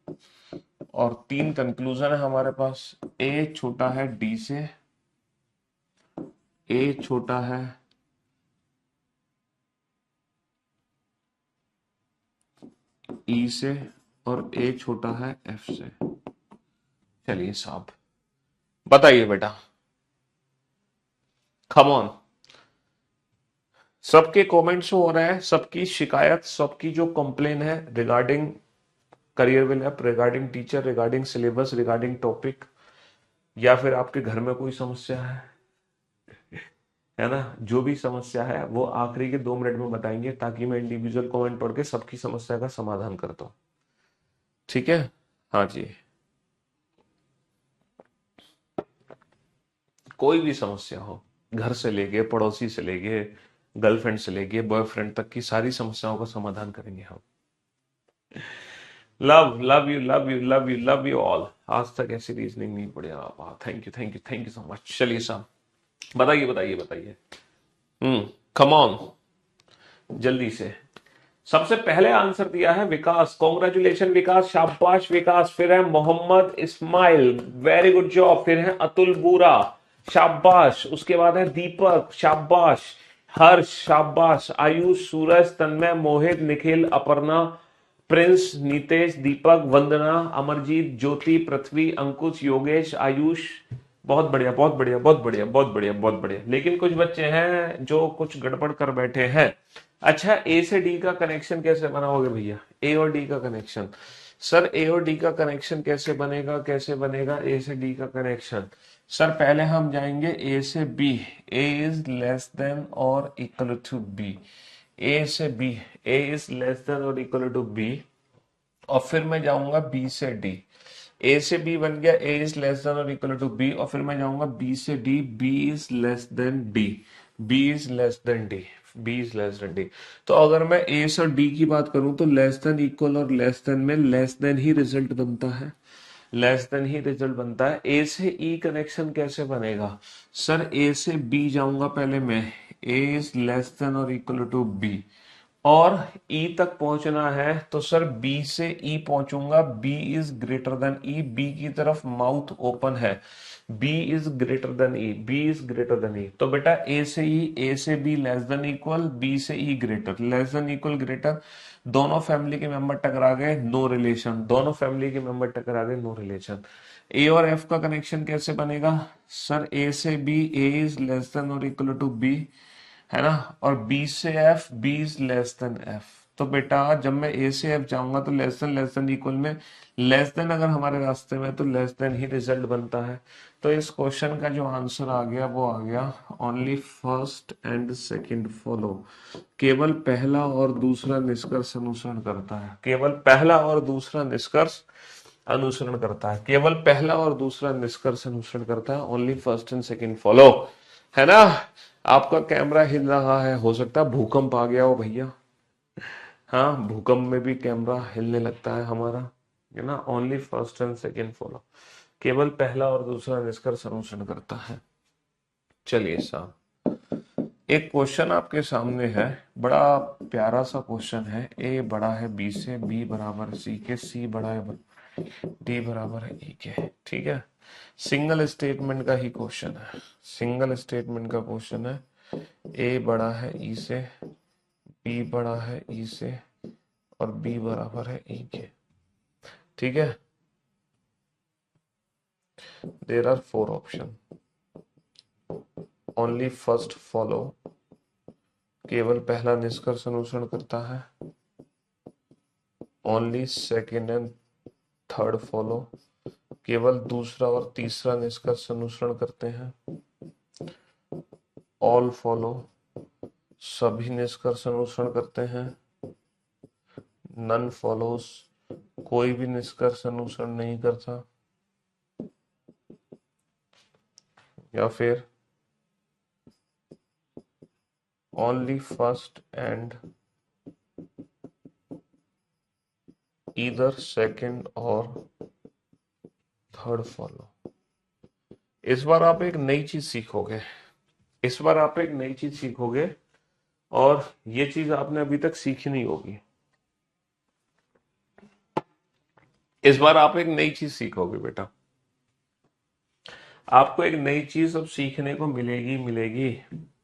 और 3 conclusion है हमारे पास। ए छोटा है डी से, ए छोटा है ई से, और ए छोटा है एफ से। चलिए साहब बताइए बेटा, कम ऑन। सबके कमेंट्स हो रहे हैं, सबकी शिकायत, सबकी जो कंप्लेन है regarding career will app, regarding teacher, regarding syllabus, regarding topic, या फिर आपके घर में कोई समस्या है ना, जो भी समस्या है वो आखिरी के 2 मिनट में बताएंगे, ताकि मैं इंडिविजुअल कमेंट पढ़ के सबकी समस्या का समाधान करता हूं। ठीक है, हाँ जी। कोई भी समस्या हो, घर से लेके, पड़ोसी से लेके, गर्लफ्रेंड से लेके बॉयफ्रेंड तक की सारी समस्याओं का समाधान करेंगे हम। Love love you love you love you love you all. आज तक ऐसी रीजनिंग नहीं पड़ी आप। Thank you thank you thank you so much. चलिए साहब बताइए बताइए बताइए। कम ऑन, जल्दी से। सबसे पहले आंसर दिया है विकास। कॉन्ग्रेचुलेशन विकास, शाबाश विकास। फिर है Mohammad Ismail, very good job. फिर है अतुल बूरा, शाबाश। उसके बाद है दीपक, शाबाश। हर्ष, शाबाश। आयुष, सूरज, तन्मय, मोहित, निखिल, अपर्णा, प्रिंस, नीतेश, दीपक, वंदना, अमरजीत, ज्योति, पृथ्वी, अंकुश, योगेश, आयुष। बहुत बढ़िया बहुत बढ़िया बहुत बढ़िया बहुत बढ़िया बहुत बढ़िया। लेकिन कुछ बच्चे हैं जो कुछ गड़बड़ कर बैठे हैं। अच्छा, ए से डी का कनेक्शन कैसे बनाओगे भैया? ए और डी का कनेक्शन, सर ए और डी का कनेक्शन कैसे बनेगा? कैसे बनेगा ए से डी का कनेक्शन? सर पहले हम जाएंगे ए से B. A is less than और इक्वल टू बी। ए से B, A is less than और इक्वल टू बी। और फिर मैं जाऊंगा बी से डी। ए से बी बन गया, ए इज लेस देन और इक्वल टू बी। और फिर मैं जाऊंगा बी से D, B is less than D, B is less than D, B is less than D. तो अगर मैं ए से डी की बात करूं तो लेस देन, इक्वल और लेस देन में लेस देन ही रिजल्ट बनता है, लेस देन ही रिजल्ट बनता है। ए से ई कनेक्शन कैसे बनेगा? सर ए से बी जाऊंगा पहले मैं, ए इज लेस देन और इक्वल टू बी, और E तक पहुंचना है तो सर B से E पहुंचूंगा, B is greater then E, B की तरफ माउथ ओपन है, B is greater then E, B is greater then E। तो बेटा A से E, A से B less than equal, B से E greater, less than equal greater. दोनों family के मेंबर टकरा गए, नो रिलेशन। दोनों फैमिली के मेंबर टकरा गए, नो रिलेशन। A और F का कनेक्शन कैसे बनेगा? सर A से B, A is less than और इक्वल टू B, है ना, और बी से F, B is less than F. तो बेटा जब मैं ए से एफ जाऊंगा तो लेस देन इक्वल में लेस देन अगर हमारे रास्ते में तो लेस देन ही रिजल्ट बनता है। तो इस क्वेश्चन का जो आंसर आ गया वो आ गया only first and second follow. केवल पहला और दूसरा निष्कर्ष अनुसरण करता है, केवल पहला और दूसरा निष्कर्ष अनुसरण करता है, केवल पहला और दूसरा निष्कर्ष अनुसरण करता है। Only first and second follow, है ना। आपका कैमरा हिल रहा है, हो सकता है भूकंप आ गया हो भैया। हाँ, भूकंप में भी कैमरा हिलने लगता है हमारा, है ना। Only first and second follow, केवल पहला और दूसरा निष्कर्ष अनुसरण करता है। चलिए साहब, एक क्वेश्चन आपके सामने है, बड़ा प्यारा सा क्वेश्चन है। ए बड़ा है बी से, बी बराबर सी के, सी बड़ा है डी बराबर है ई के। ठीक है, सिंगल स्टेटमेंट का ही क्वेश्चन है, सिंगल स्टेटमेंट का क्वेश्चन है। ए बड़ा है ई से, बी बड़ा है ई से, और बी बराबर है ई के। ठीक है, there are 4 option, only first follow, केवल पहला निष्कर्ष अनुसरण करता है, only second and third follow, केवल दूसरा और तीसरा निष्कर्ष अनुसरण करते हैं, ऑल फॉलो, सभी निष्कर्ष अनुसरण करते हैं, नन फॉलोस, कोई भी निष्कर्ष अनुसरण नहीं करता, या फिर only first and either second और थर्ड फॉलो। इस बार आप एक नई चीज सीखोगे, इस बार आप एक नई चीज सीखोगे और ये चीज आपने अभी तक सीखी नहीं होगी। इस बार आप एक नई चीज सीखोगे बेटा, आपको एक नई चीज अब सीखने को मिलेगी।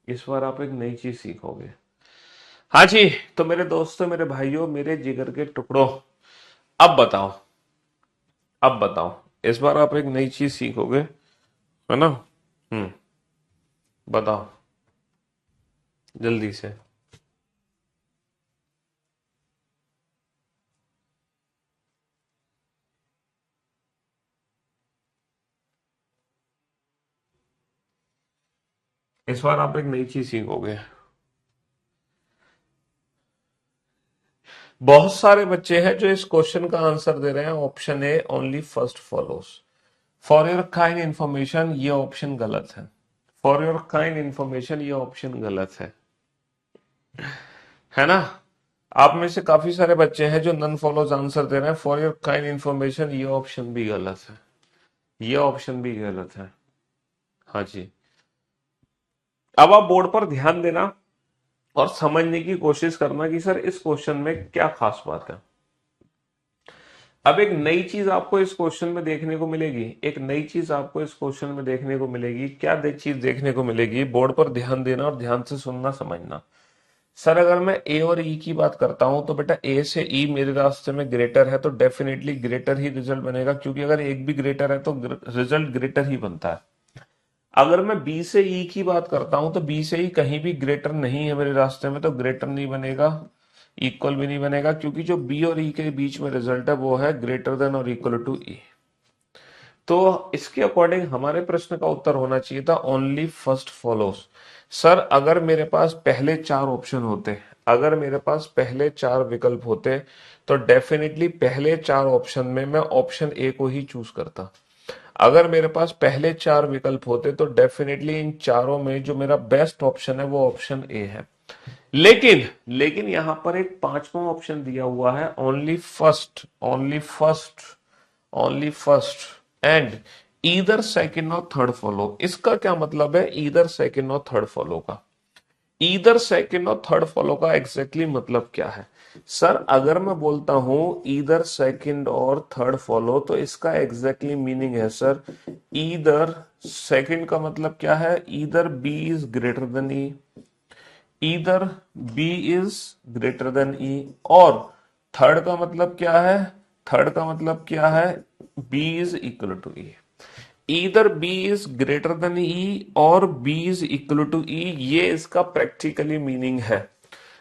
इस बार आप एक नई चीज सीखोगे। हाँ जी, तो मेरे दोस्तों, मेरे भाइयों, मेरे जिगर के टुकड़ों, अब बताओ, अब बताओ, इस बार आप एक नई चीज सीखोगे, है ना? बताओ जल्दी से। इस बार आप एक नई चीज सीखोगे। बहुत सारे बच्चे हैं जो इस क्वेश्चन का आंसर दे रहे हैं option A, only first follows. For your kind information, ये ऑप्शन गलत है। फॉर योर काइंड इंफॉर्मेशन, ये ऑप्शन गलत है ना? आप में से काफी सारे बच्चे हैं जो नन फॉलोज आंसर दे रहे हैं। फॉर योर काइंड इंफॉर्मेशन, ये ऑप्शन भी गलत है, ये ऑप्शन भी गलत है। हाँ जी, अब आप बोर्ड पर ध्यान देना और समझने की कोशिश करना कि सर इस क्वेश्चन में क्या खास बात है। अब एक नई चीज आपको इस क्वेश्चन में देखने को मिलेगी, एक नई चीज आपको इस क्वेश्चन में देखने को मिलेगी। क्या चीज देखने को मिलेगी? बोर्ड पर ध्यान देना और ध्यान से सुनना, समझना। सर अगर मैं ए और ई की बात करता हूं तो बेटा ए से ई मेरे रास्ते में ग्रेटर है, तो डेफिनेटली ग्रेटर ही रिजल्ट बनेगा, क्योंकि अगर एक भी ग्रेटर है तो रिजल्ट ग्रेटर ही बनता है। अगर मैं बी से ई की बात करता हूं तो बी से ई कहीं भी ग्रेटर नहीं है मेरे रास्ते में, तो ग्रेटर नहीं बनेगा, इक्वल भी नहीं बनेगा, क्योंकि जो बी और ई के बीच में रिजल्ट है वो है ग्रेटर देन और इक्वल टू ई। तो इसके अकॉर्डिंग हमारे प्रश्न का उत्तर होना चाहिए था ओनली फर्स्ट फॉलोस। सर अगर मेरे पास पहले 4 ऑप्शन होते, अगर मेरे पास पहले 4 विकल्प होते, तो डेफिनेटली पहले 4 ऑप्शन में मैं ऑप्शन ए को ही चूज करता। अगर मेरे पास पहले 4 विकल्प होते तो डेफिनेटली इन चारों में जो मेरा बेस्ट ऑप्शन है वो ऑप्शन ए है। लेकिन लेकिन यहां पर एक 5वां ऑप्शन दिया हुआ है, only first, only first, only first and either second और थर्ड फॉलो। इसका क्या मतलब है ईदर सेकंड और थर्ड फॉलो का? ईदर सेकंड और थर्ड फॉलो का एग्जैक्टली मतलब क्या है? सर अगर मैं बोलता हूं ईदर सेकंड और थर्ड फॉलो, तो इसका एग्जैक्टली मीनिंग है सर, ईदर सेकंड का मतलब क्या है? Either B is greater than E, either B is greater than E. और थर्ड का मतलब क्या है? थर्ड का मतलब क्या है? B is equal to E. Either B is greater than E और B is equal to E, ये इसका प्रैक्टिकली मीनिंग है।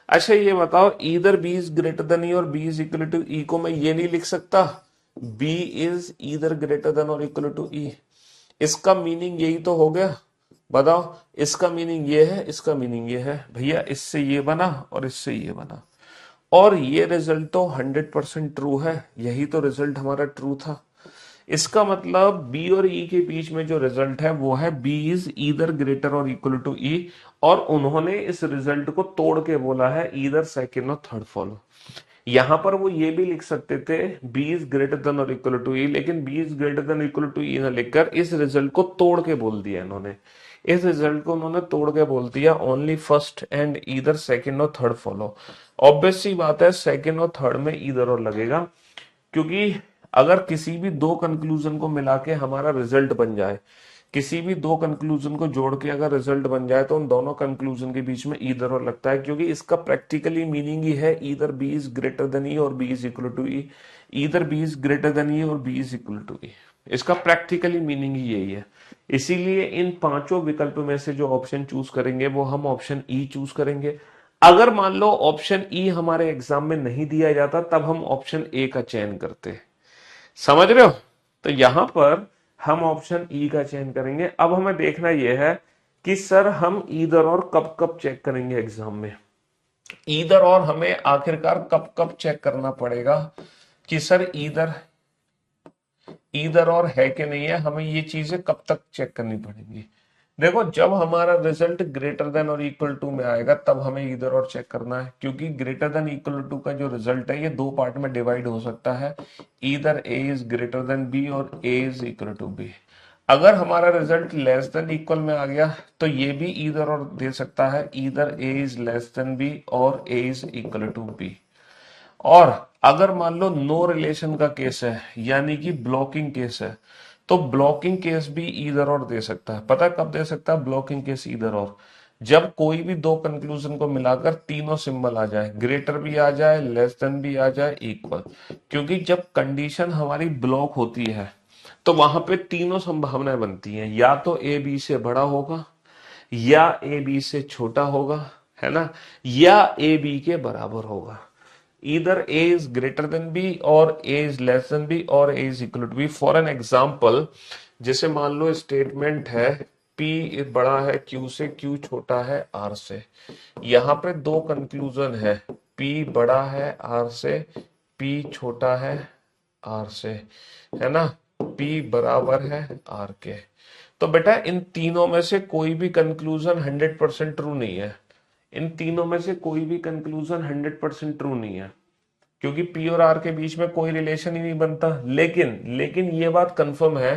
अच्छा ये बताओ, either B is greater than E और B is equal to E को मैं ये नहीं लिख सकता B is either greater than और इक्वल टू ई? इसका मीनिंग यही तो हो गया। बताओ, इसका मीनिंग ये है, इसका मीनिंग ये है। भैया इससे ये बना और इससे ये बना, और ये रिजल्ट तो 100% ट्रू है, यही तो रिजल्ट हमारा ट्रू था। इसका मतलब बी और ई के बीच में जो रिजल्ट है वो है बी इज ईदर ग्रेटर और इक्वल टू ई, और उन्होंने इस रिजल्ट को तोड़ के बोला है ईदर सेकंड और थर्ड फॉलो। यहां पर वो ये भी लिख सकते थे बी इज ग्रेटर देन और इक्वल टू ई, लेकिन B is greater than equal to E ना लिखकर इस रिजल्ट को तोड़ के बोल दिया इन्होंने। इस रिजल्ट को उन्होंने तोड़ के बोल दिया only first and either second और थर्ड फॉलो। ऑब्वियस सी बात है सेकंड और थर्ड में ईदर और लगेगा, क्योंकि अगर किसी भी 2 कंक्लूजन को मिला के हमारा रिजल्ट बन जाए, किसी भी 2 कंक्लूजन को जोड़ के अगर रिजल्ट बन जाए, तो उन दोनों कंक्लूजन के बीच में ईदर और लगता है, क्योंकि इसका प्रैक्टिकली मीनिंग ही है either B is greater than E और B is equal to E, either B is greater than E और B is equal to E. इसका प्रैक्टिकली मीनिंग ही यही है। इसीलिए इन पांचों विकल्प में से जो ऑप्शन चूज करेंगे वो हम ऑप्शन ई चूज करेंगे। अगर मान लो ऑप्शन ई हमारे एग्जाम में नहीं दिया जाता तब हम ऑप्शन ए का चयन करते। समझ रहे हो? तो यहां पर हम ऑप्शन ई का चयन करेंगे। अब हमें देखना यह है कि सर हम ईदर और कब कब चेक करेंगे एग्जाम में। ईदर और हमें आखिरकार कब कब चेक करना पड़ेगा कि सर ईदर ईदर और है कि नहीं है, हमें ये चीजें कब तक चेक करनी पड़ेंगी। देखो, जब हमारा रिजल्ट ग्रेटर देन और इक्वल टू में आएगा तब हमें इधर और चेक करना है, क्योंकि ग्रेटर देन इक्वल टू का जो रिजल्ट है ये दो पार्ट में डिवाइड हो सकता है, इधर ए इज ग्रेटर देन बी और ए इज इक्वल टू बी। अगर हमारा रिजल्ट लेस देन इक्वल में आ गया तो ये भी इधर और दे सकता है, इधर ए इज लेस देन बी और ए इज इक्वल टू बी। और अगर मान लो नो रिलेशन का केस है, यानी कि ब्लॉकिंग केस है, तो ब्लॉकिंग केस भी इधर और दे सकता है। पता कब दे सकता है ब्लॉकिंग केस इधर और? जब कोई भी दो कंक्लूजन को मिलाकर तीनों सिंबल आ जाए, ग्रेटर भी आ जाए, लेस देन भी आ जाए, इक्वल। क्योंकि जब कंडीशन हमारी ब्लॉक होती है तो वहां पे तीनों संभावनाएं बनती हैं, या तो ए बी से बड़ा होगा, या ए बी से छोटा होगा, है ना, या ए बी के बराबर होगा। either a is greater than b और a is less than b और a is equal to b। For an example, जैसे मान लो स्टेटमेंट है p बड़ा है q से, q छोटा है r से। यहां पे दो कंक्लूजन है, p बड़ा है r से, p छोटा है r से, है ना, p बराबर है r के। तो बेटा इन तीनों में से कोई भी कंक्लूजन 100% ट्रू नहीं है। इन तीनों में से कोई भी कंक्लूजन 100% ट्रू नहीं है, क्योंकि पी और आर के बीच में कोई रिलेशन ही नहीं बनता। लेकिन लेकिन ये बात कंफर्म है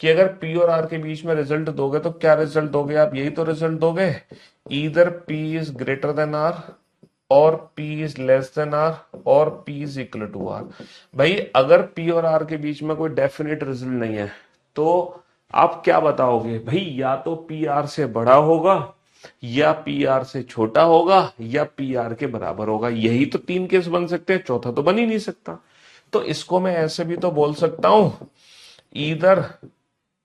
कि अगर पी और आर के बीच में रिजल्ट दोगे तो क्या रिजल्ट दोगे आप? यही तो रिजल्ट दोगे, either P is greater than R और P is less than R और P is equal to R. भाई अगर पी और आर के बीच में कोई डेफिनेट रिजल्ट नहीं है तो आप क्या बताओगे? भाई या तो पी आर से बड़ा होगा, या पी आर से छोटा होगा, या पी आर के बराबर होगा। यही तो तीन केस बन सकते हैं, चौथा तो बन ही नहीं सकता। तो इसको मैं ऐसे भी तो बोल सकता हूं, either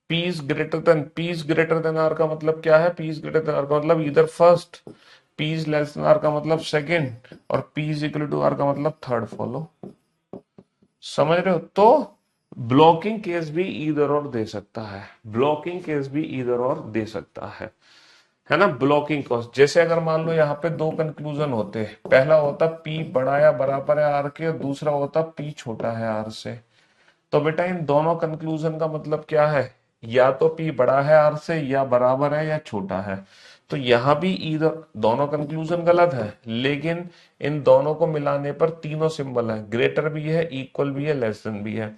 P is greater than R का मतलब क्या है? P is greater than R का मतलब either first, P is less than R का मतलब सेकेंड, और P is equal to R का मतलब थर्ड। फॉलो, समझ रहे हो? तो ब्लॉकिंग केस भी ईदर और दे सकता है, ब्लॉकिंग केस भी ईदर और दे सकता है ना। ब्लॉकिंग कॉस्ट, जैसे अगर मान लो यहाँ पे दो कंक्लूजन होते, पहला होता P बड़ा या बराबर है R के और दूसरा होता P छोटा है R से। तो बेटा इन दोनों कंक्लूजन का मतलब क्या है? या तो P बड़ा है R से, या बराबर है, या छोटा है। तो यहां भी इधर दोनों कंक्लूजन गलत है, लेकिन इन दोनों को मिलाने पर तीनों सिंबल है, ग्रेटर भी है, इक्वल भी है, लेस देन भी है।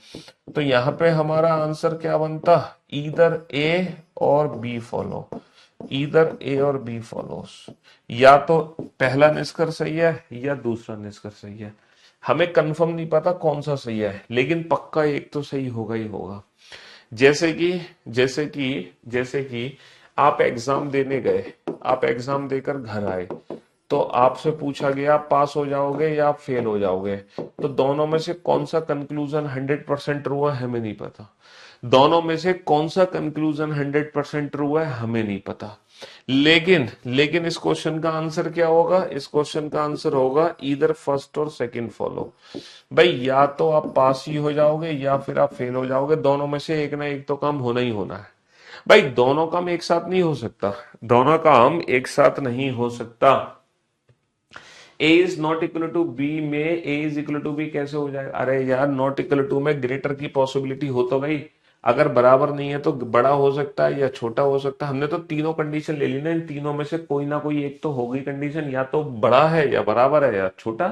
तो यहाँ पे हमारा आंसर क्या बनता? ईदर A और B फॉलो, ईदर ए और बी फॉलोस। या तो पहला निष्कर्ष सही है या दूसरा निष्कर्ष सही है। हमें कंफर्म नहीं पता कौन सा सही है, लेकिन पक्का एक तो सही होगा ही होगा। जैसे कि आप एग्जाम देने गए, आप एग्जाम देकर घर आए, तो आपसे पूछा गया आप पास हो जाओगे या आप फेल हो जाओगे। तो दोनों में से कौन सा कंक्लूजन 100% ट्रू है हमें नहीं पता। दोनों में से कौन सा कंक्लूजन 100% ट्रू है हमें नहीं पता। लेकिन इस क्वेश्चन का आंसर क्या होगा? इस क्वेश्चन का आंसर होगा ईदर फर्स्ट और सेकंड फॉलो। भाई या तो आप पास ही हो जाओगे या फिर आप फेल हो जाओगे, दोनों में से एक ना एक तो काम होना ही होना है। भाई दोनों काम एक साथ नहीं हो सकता, दोनों काम एक साथ नहीं हो सकता। A is not equal to B में A is equal to B कैसे हो जाएगा? अरे यार नॉट इक्वल टू में ग्रेटर की पॉसिबिलिटी हो तो गई, अगर बराबर नहीं है तो बड़ा हो सकता है या छोटा हो सकता है। हमने तो तीनों कंडीशन ले ली ना, इन तीनों में से कोई ना कोई एक तो होगी कंडीशन, या तो बड़ा है या बराबर है या छोटा।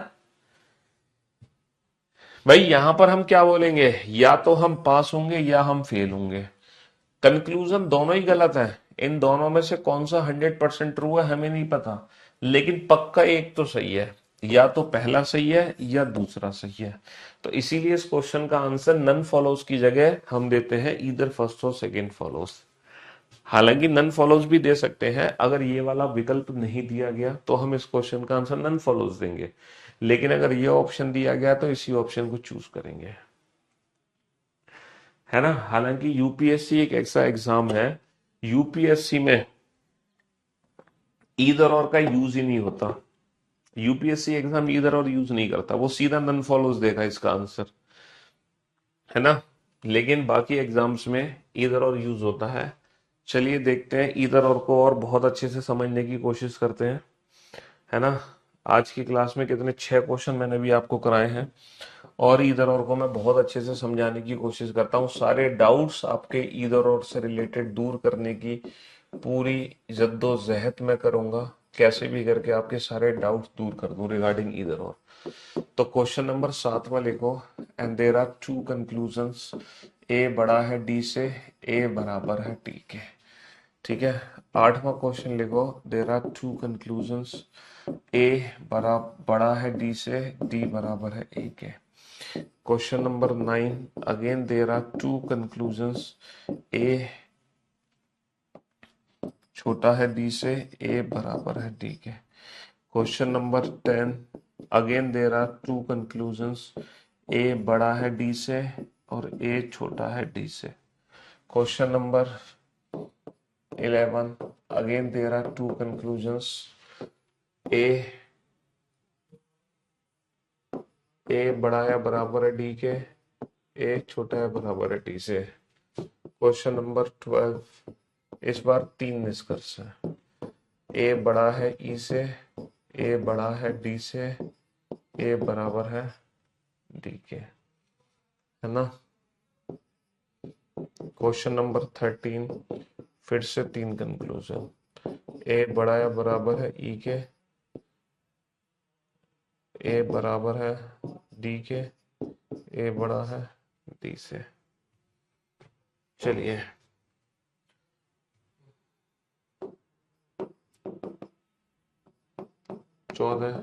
भाई यहां पर हम क्या बोलेंगे? या तो हम पास होंगे या हम फेल होंगे। कंक्लूजन दोनों ही गलत है, इन दोनों में से कौन सा 100% ट्रू है हमें नहीं पता, लेकिन पक्का एक तो सही है, या तो पहला सही है या दूसरा सही है। तो इसीलिए इस क्वेश्चन का आंसर नन फॉलोज की जगह हम देते हैं ईदर फर्स्ट और सेकंड फॉलोज। हालांकि नन फॉलोज भी दे सकते हैं, अगर ये वाला विकल्प नहीं दिया गया तो हम इस क्वेश्चन का आंसर नन फॉलोज देंगे, लेकिन अगर ये ऑप्शन दिया गया तो इसी ऑप्शन को चूज करेंगे, है ना। हालांकि यूपीएससी एक ऐसा एग्जाम है, यूपीएससी में ईदर और का यूज ही नहीं होता। यूपीएससी एग्जाम ईदर और यूज नहीं करता, वो सीधा नन फॉलोज देगा इसका आंसर, है ना। लेकिन बाकी एग्जाम्स में ईदर और यूज होता है। चलिए देखते हैं ईदर और को और बहुत अच्छे से समझने की कोशिश करते हैं, है ना। आज की क्लास में कितने 6 क्वेश्चन मैंने भी आपको कराए हैं, और ईदर और को मैं बहुत अच्छे से समझाने की कोशिश करता हूँ। सारे डाउट्स आपके ईदर और से रिलेटेड दूर करने की पूरी जद्दोजहद मैं करूंगा, कैसे भी करके आपके सारे डाउट्स दूर कर दूं रिगार्डिंग ईदर और। तो क्वेश्चन नंबर 7वां लिखो, and there are two conclusions, A बड़ा है डी से, ए बराबर है टी के। ठीक है। 8वां क्वेश्चन लिखो, there are two conclusions, A बड़ा है डी से, डी बराबर है ए के। Question number 9, again there are two conclusions, A छोटा है डी से, ए बराबर है डी के। Question number 10, again there are two conclusions, A बड़ा है डी से और ए छोटा है डी से। Question number 11, again there are two conclusions, A बड़ा है बराबर है डी के, ए छोटा है बराबर है डी से। क्वेश्चन नंबर 12, इस बार 3 निष्कर्ष है। ए बड़ा है ई से, ए बड़ा है डी से, ए बराबर है डी के, है ना। क्वेश्चन नंबर 13, फिर से 3 कंक्लूजन, ए बड़ा या बराबर है ई के, ए बराबर है डी के, ए बड़ा है डी से। चलिए चौदह,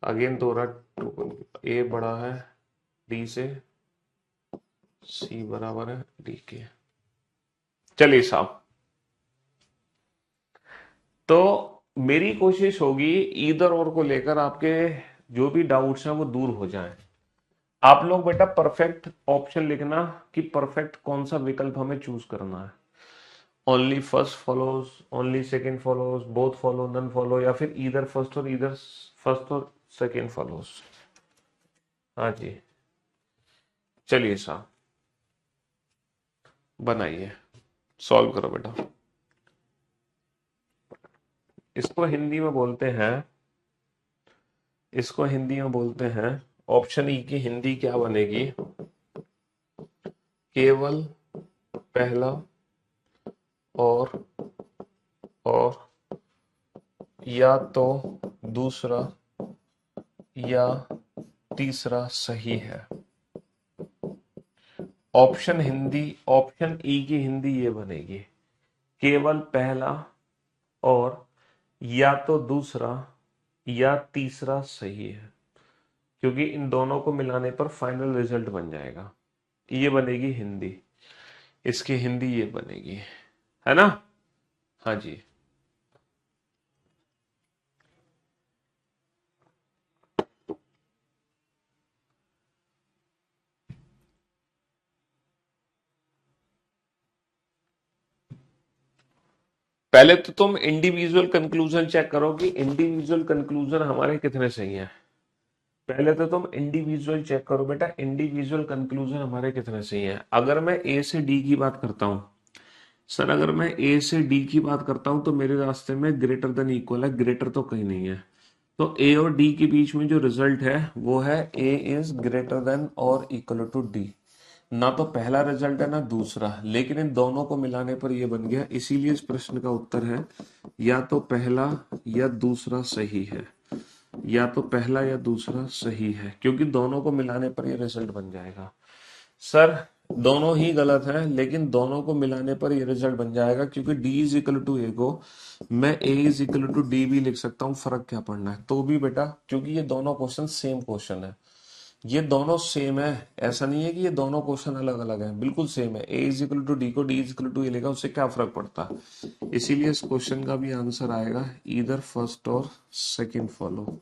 अगेन दोहरा, ए बड़ा है डी से, सी बराबर है डी के। चलिए साहब, तो मेरी कोशिश होगी ईदर और को लेकर आपके जो भी डाउट्स हैं वो दूर हो जाएं। आप लोग बेटा परफेक्ट ऑप्शन लिखना कि परफेक्ट कौन सा विकल्प हमें चूज करना है। Only first follows, only second follows, both follow, none follow, या फिर ईदर फर्स्ट और सेकंड फॉलोज। हाँ जी, चलिए साहब बनाइए, सॉल्व करो बेटा। इसको हिंदी में बोलते हैं, इसको हिंदी में बोलते हैं, ऑप्शन ई की हिंदी क्या बनेगी, केवल पहला और या तो दूसरा या तीसरा सही है। ऑप्शन ई की हिंदी ये बनेगी, केवल पहला और या तो दूसरा या तीसरा सही है, क्योंकि इन दोनों को मिलाने पर फाइनल रिजल्ट बन जाएगा। ये बनेगी हिंदी, इसकी हिंदी ये बनेगी, है ना। हाँ जी, पहले तो तुम इंडिविजुअल कंक्लूजन चेक करो कि इंडिविजुअल कंक्लूजन हमारे कितने सही हैं। पहले तो तुम इंडिविजुअल चेक करो बेटा, इंडिविजुअल कंक्लूजन हमारे कितने सही हैं। अगर मैं ए से डी की बात करता हूं सर, अगर मैं ए से डी की बात करता हूं तो मेरे रास्ते में ग्रेटर देन इक्वल है, ग्रेटर तो कहीं नहीं है। तो ए और डी के बीच में जो रिजल्ट है वो है ए इज ग्रेटर देन और इक्वल टू डी। ना तो पहला रिजल्ट है ना दूसरा, लेकिन इन दोनों को मिलाने पर यह बन गया। इसीलिए इस प्रश्न का उत्तर है या तो पहला या दूसरा सही है, या तो पहला या दूसरा सही है, क्योंकि दोनों को मिलाने पर यह रिजल्ट बन जाएगा। सर दोनों ही गलत है, लेकिन दोनों को मिलाने पर यह रिजल्ट बन जाएगा, क्योंकि d is equal to A को मैं a is equal to D भी लिख सकता हूँ, फर्क क्या पड़ना है। तो भी बेटा, क्योंकि ये दोनों क्वेश्चन सेम क्वेश्चन है, ये दोनों सेम है, ऐसा नहीं है कि ये दोनों क्वेश्चन अलग अलग हैं, बिल्कुल सेम है। a is equal to D को d is equal to A लेगा, उससे क्या फर्क पड़ता है। इसीलिए इस क्वेश्चन का भी आंसर आएगा ईदर फर्स्ट और सेकंड फॉलो,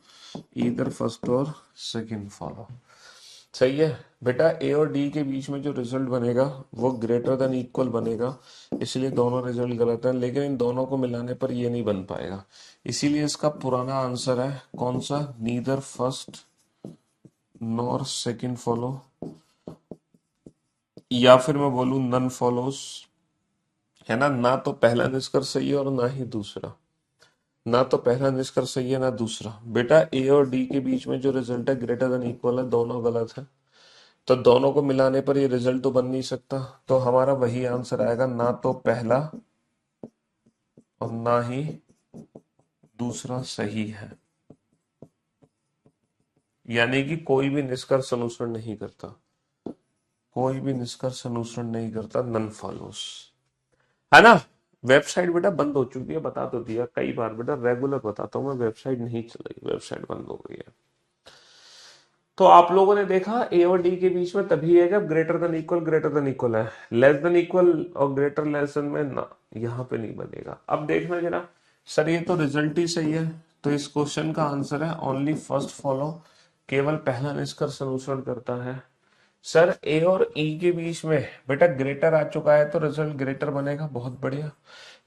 ईदर फर्स्ट और सेकंड फॉलो। सही है बेटा, ए और डी के बीच में जो रिजल्ट बनेगा वो ग्रेटर देन इक्वल बनेगा, इसलिए दोनों रिजल्ट गलत हैं, लेकिन इन दोनों को मिलाने पर ये नहीं बन पाएगा। इसीलिए इसका पुराना आंसर है कौन सा, neither first nor second follow, या फिर मैं बोलूं नन फॉलोस, है ना। ना तो पहला निष्कर्ष सही है और ना ही दूसरा, ना तो पहला निष्कर्ष सही है ना दूसरा। बेटा ए और डी के बीच में जो रिजल्ट है ग्रेटर देन इक्वल है, दोनों गलत है, तो दोनों को मिलाने पर ये रिजल्ट तो बन नहीं सकता, तो हमारा वही आंसर आएगा, ना तो पहला और ना ही दूसरा सही है। यानी कि कोई भी निष्कर्ष अनुसरण नहीं करता, कोई भी निष्कर्ष अनुसरण नहीं करता, नन फॉलोस, है ना। वेबसाइट बेटा बंद हो चुकी है, बता तो दिया कई बार बेटा, रेगुलर बताता हूँ मैं, वेबसाइट नहीं चल रही, वेबसाइट बंद हो गई है। तो आप लोगों ने देखा ए और डी के बीच में तभी है जब ग्रेटर देन इक्वल है, लेस देन इक्वल और ग्रेटर लेस देन में ना, यहाँ पे नहीं बनेगा। अब देखना जरा, सर ये तो रिजल्ट ही सही है, तो इस क्वेश्चन का आंसर है ओनली फर्स्ट फॉलो, केवल पहला निष्कर्ष अनुसरण करता है। सर ए और ई के बीच में बेटा ग्रेटर आ चुका है तो रिजल्ट ग्रेटर बनेगा, बहुत बढ़िया,